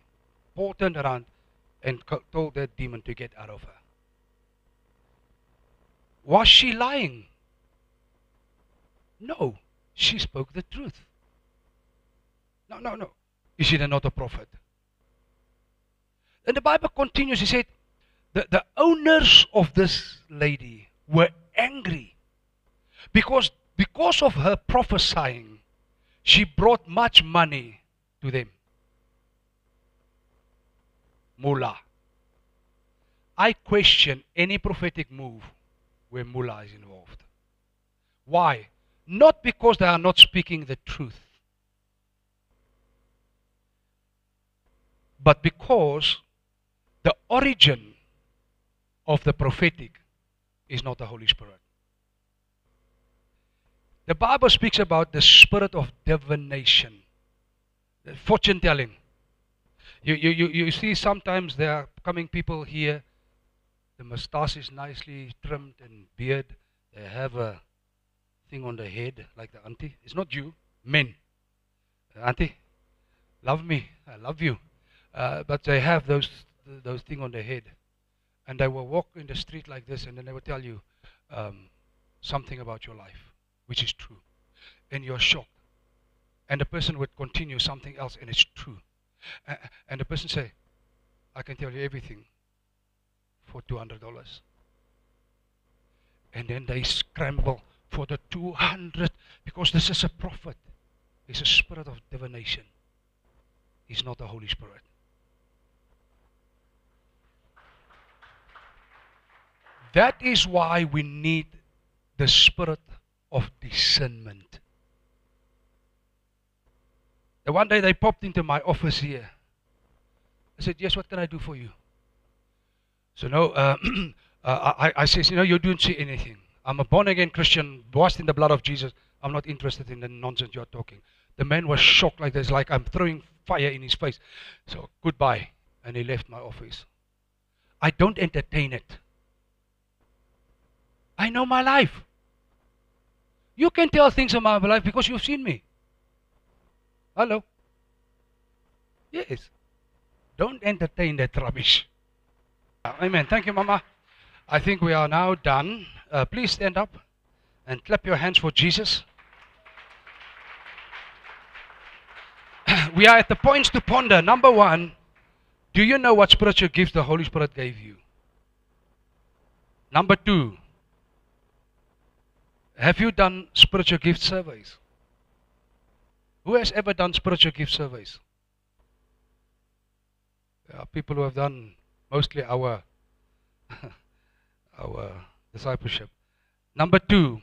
[SPEAKER 1] Paul turned around and told that demon to get out of her. Was she lying? No, she spoke the truth. No. Is she then not a prophet? And the Bible continues. He said, the owners of this lady were angry because of her prophesying, she brought much money to them. Mullah. I question any prophetic move where mullah is involved. Why? Not because they are not speaking the truth, but because the origin of the prophetic is not the Holy Spirit. The Bible speaks about the spirit of divination, fortune telling. You see sometimes there are coming people here, the mustache is nicely trimmed and beard, they have a thing on the head like the auntie. It's not you, men. Auntie, love me, I love you. But they have those things on their head. And they will walk in the street like this, and then they will tell you something about your life, which is true. And you're shocked. And the person would continue something else, and it's true. And the person say, I can tell you everything for $200. And then they scramble for the 200, because this is a prophet. It's a spirit of divination. It's not the Holy Spirit. That is why we need the spirit of discernment. And one day they popped into my office here. I said, yes, what can I do for you? So no, I said, you don't see anything. I'm a born-again Christian, washed in the blood of Jesus. I'm not interested in the nonsense you're talking. The man was shocked like this, like I'm throwing fire in his face. So, goodbye. And he left my office. I don't entertain it. I know my life. You can tell things about my life because you've seen me. Hello? Yes. Don't entertain that rubbish. Amen. Thank you, Mama. I think we are now done. Please stand up and clap your hands for Jesus. We are at the points to ponder. Number one, do you know what spiritual gifts the Holy Spirit gave you? Number two, have you done spiritual gift surveys? Who has ever done spiritual gift surveys? There are people who have done mostly our discipleship. Number two,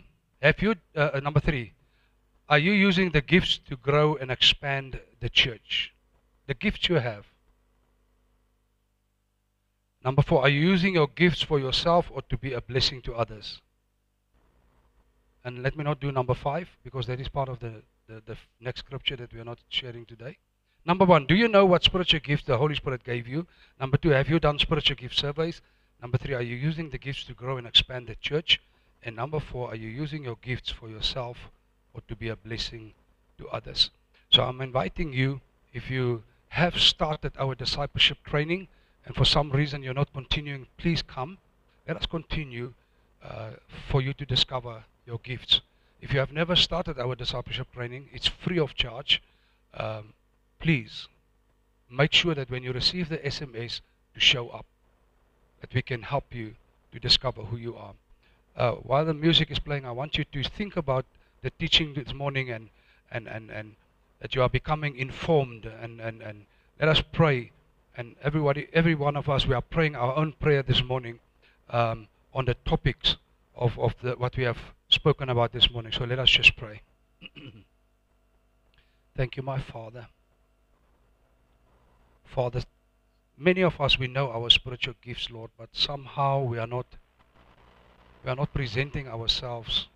[SPEAKER 1] number three, are you using the gifts to grow and expand the church? The gifts you have. Number four, are you using your gifts for yourself or to be a blessing to others? And let me not do number five, because that is part of the next scripture that we are not sharing today. Number one, do you know what spiritual gifts the Holy Spirit gave you? Number two, have you done spiritual gift surveys? Number three, are you using the gifts to grow and expand the church? And number four, are you using your gifts for yourself or to be a blessing to others? So I'm inviting you, if you have started our discipleship training and for some reason you're not continuing, please come. Let us continue for you to discover your gifts. If you have never started our discipleship training, it's free of charge. Please make sure that when you receive the SMS to show up, that we can help you to discover who you are. While the music is playing, I want you to think about the teaching this morning and that you are becoming informed and let us pray. And every one of us, we are praying our own prayer this morning on the topics of what we have spoken about this morning. So let us just pray. Thank you, my Father. Father, many of us, we know our spiritual gifts, Lord, but somehow we are not presenting ourselves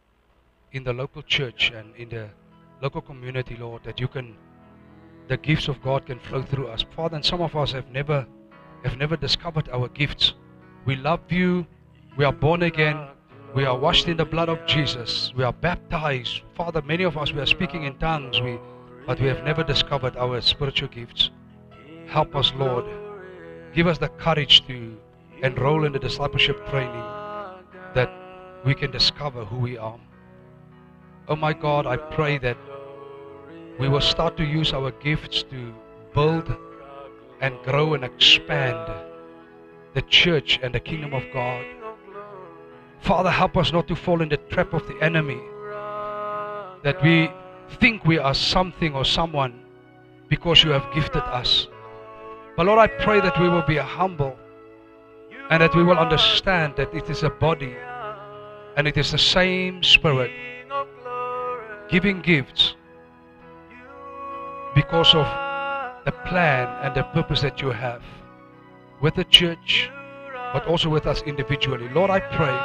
[SPEAKER 1] in the local church and in the local community, Lord, that the gifts of God can flow through us. Father, and some of us have never discovered our gifts. We love you. We are born again. We are washed in the blood of Jesus. We are baptized. Father, many of us, we are speaking in tongues, but we have never discovered our spiritual gifts. Help us, Lord. Give us the courage to enroll in the discipleship training that we can discover who we are. Oh my God, I pray that we will start to use our gifts to build and grow and expand the church and the kingdom of God. Father, help us not to fall in the trap of the enemy, that we think we are something or someone because you have gifted us. But Lord, I pray that we will be humble and that we will understand that it is a body and it is the same Spirit giving gifts because of the plan and the purpose that you have with the church, but also with us individually. Lord, I pray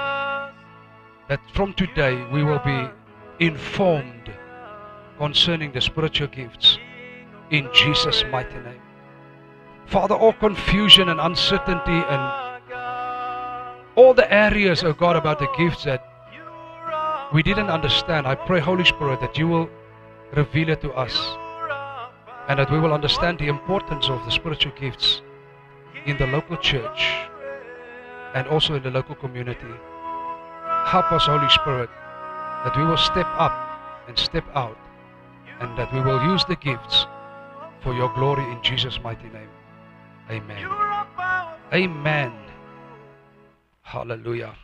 [SPEAKER 1] that from today we will be informed concerning the spiritual gifts in Jesus' mighty name. Father, all confusion and uncertainty and all the areas, oh God, about the gifts that we didn't understand, I pray, Holy Spirit, that you will reveal it to us and that we will understand the importance of the spiritual gifts in the local church and also in the local community. Help us, Holy Spirit, that we will step up and step out and that we will use the gifts for your glory in Jesus' mighty name. Amen. Amen. Hallelujah.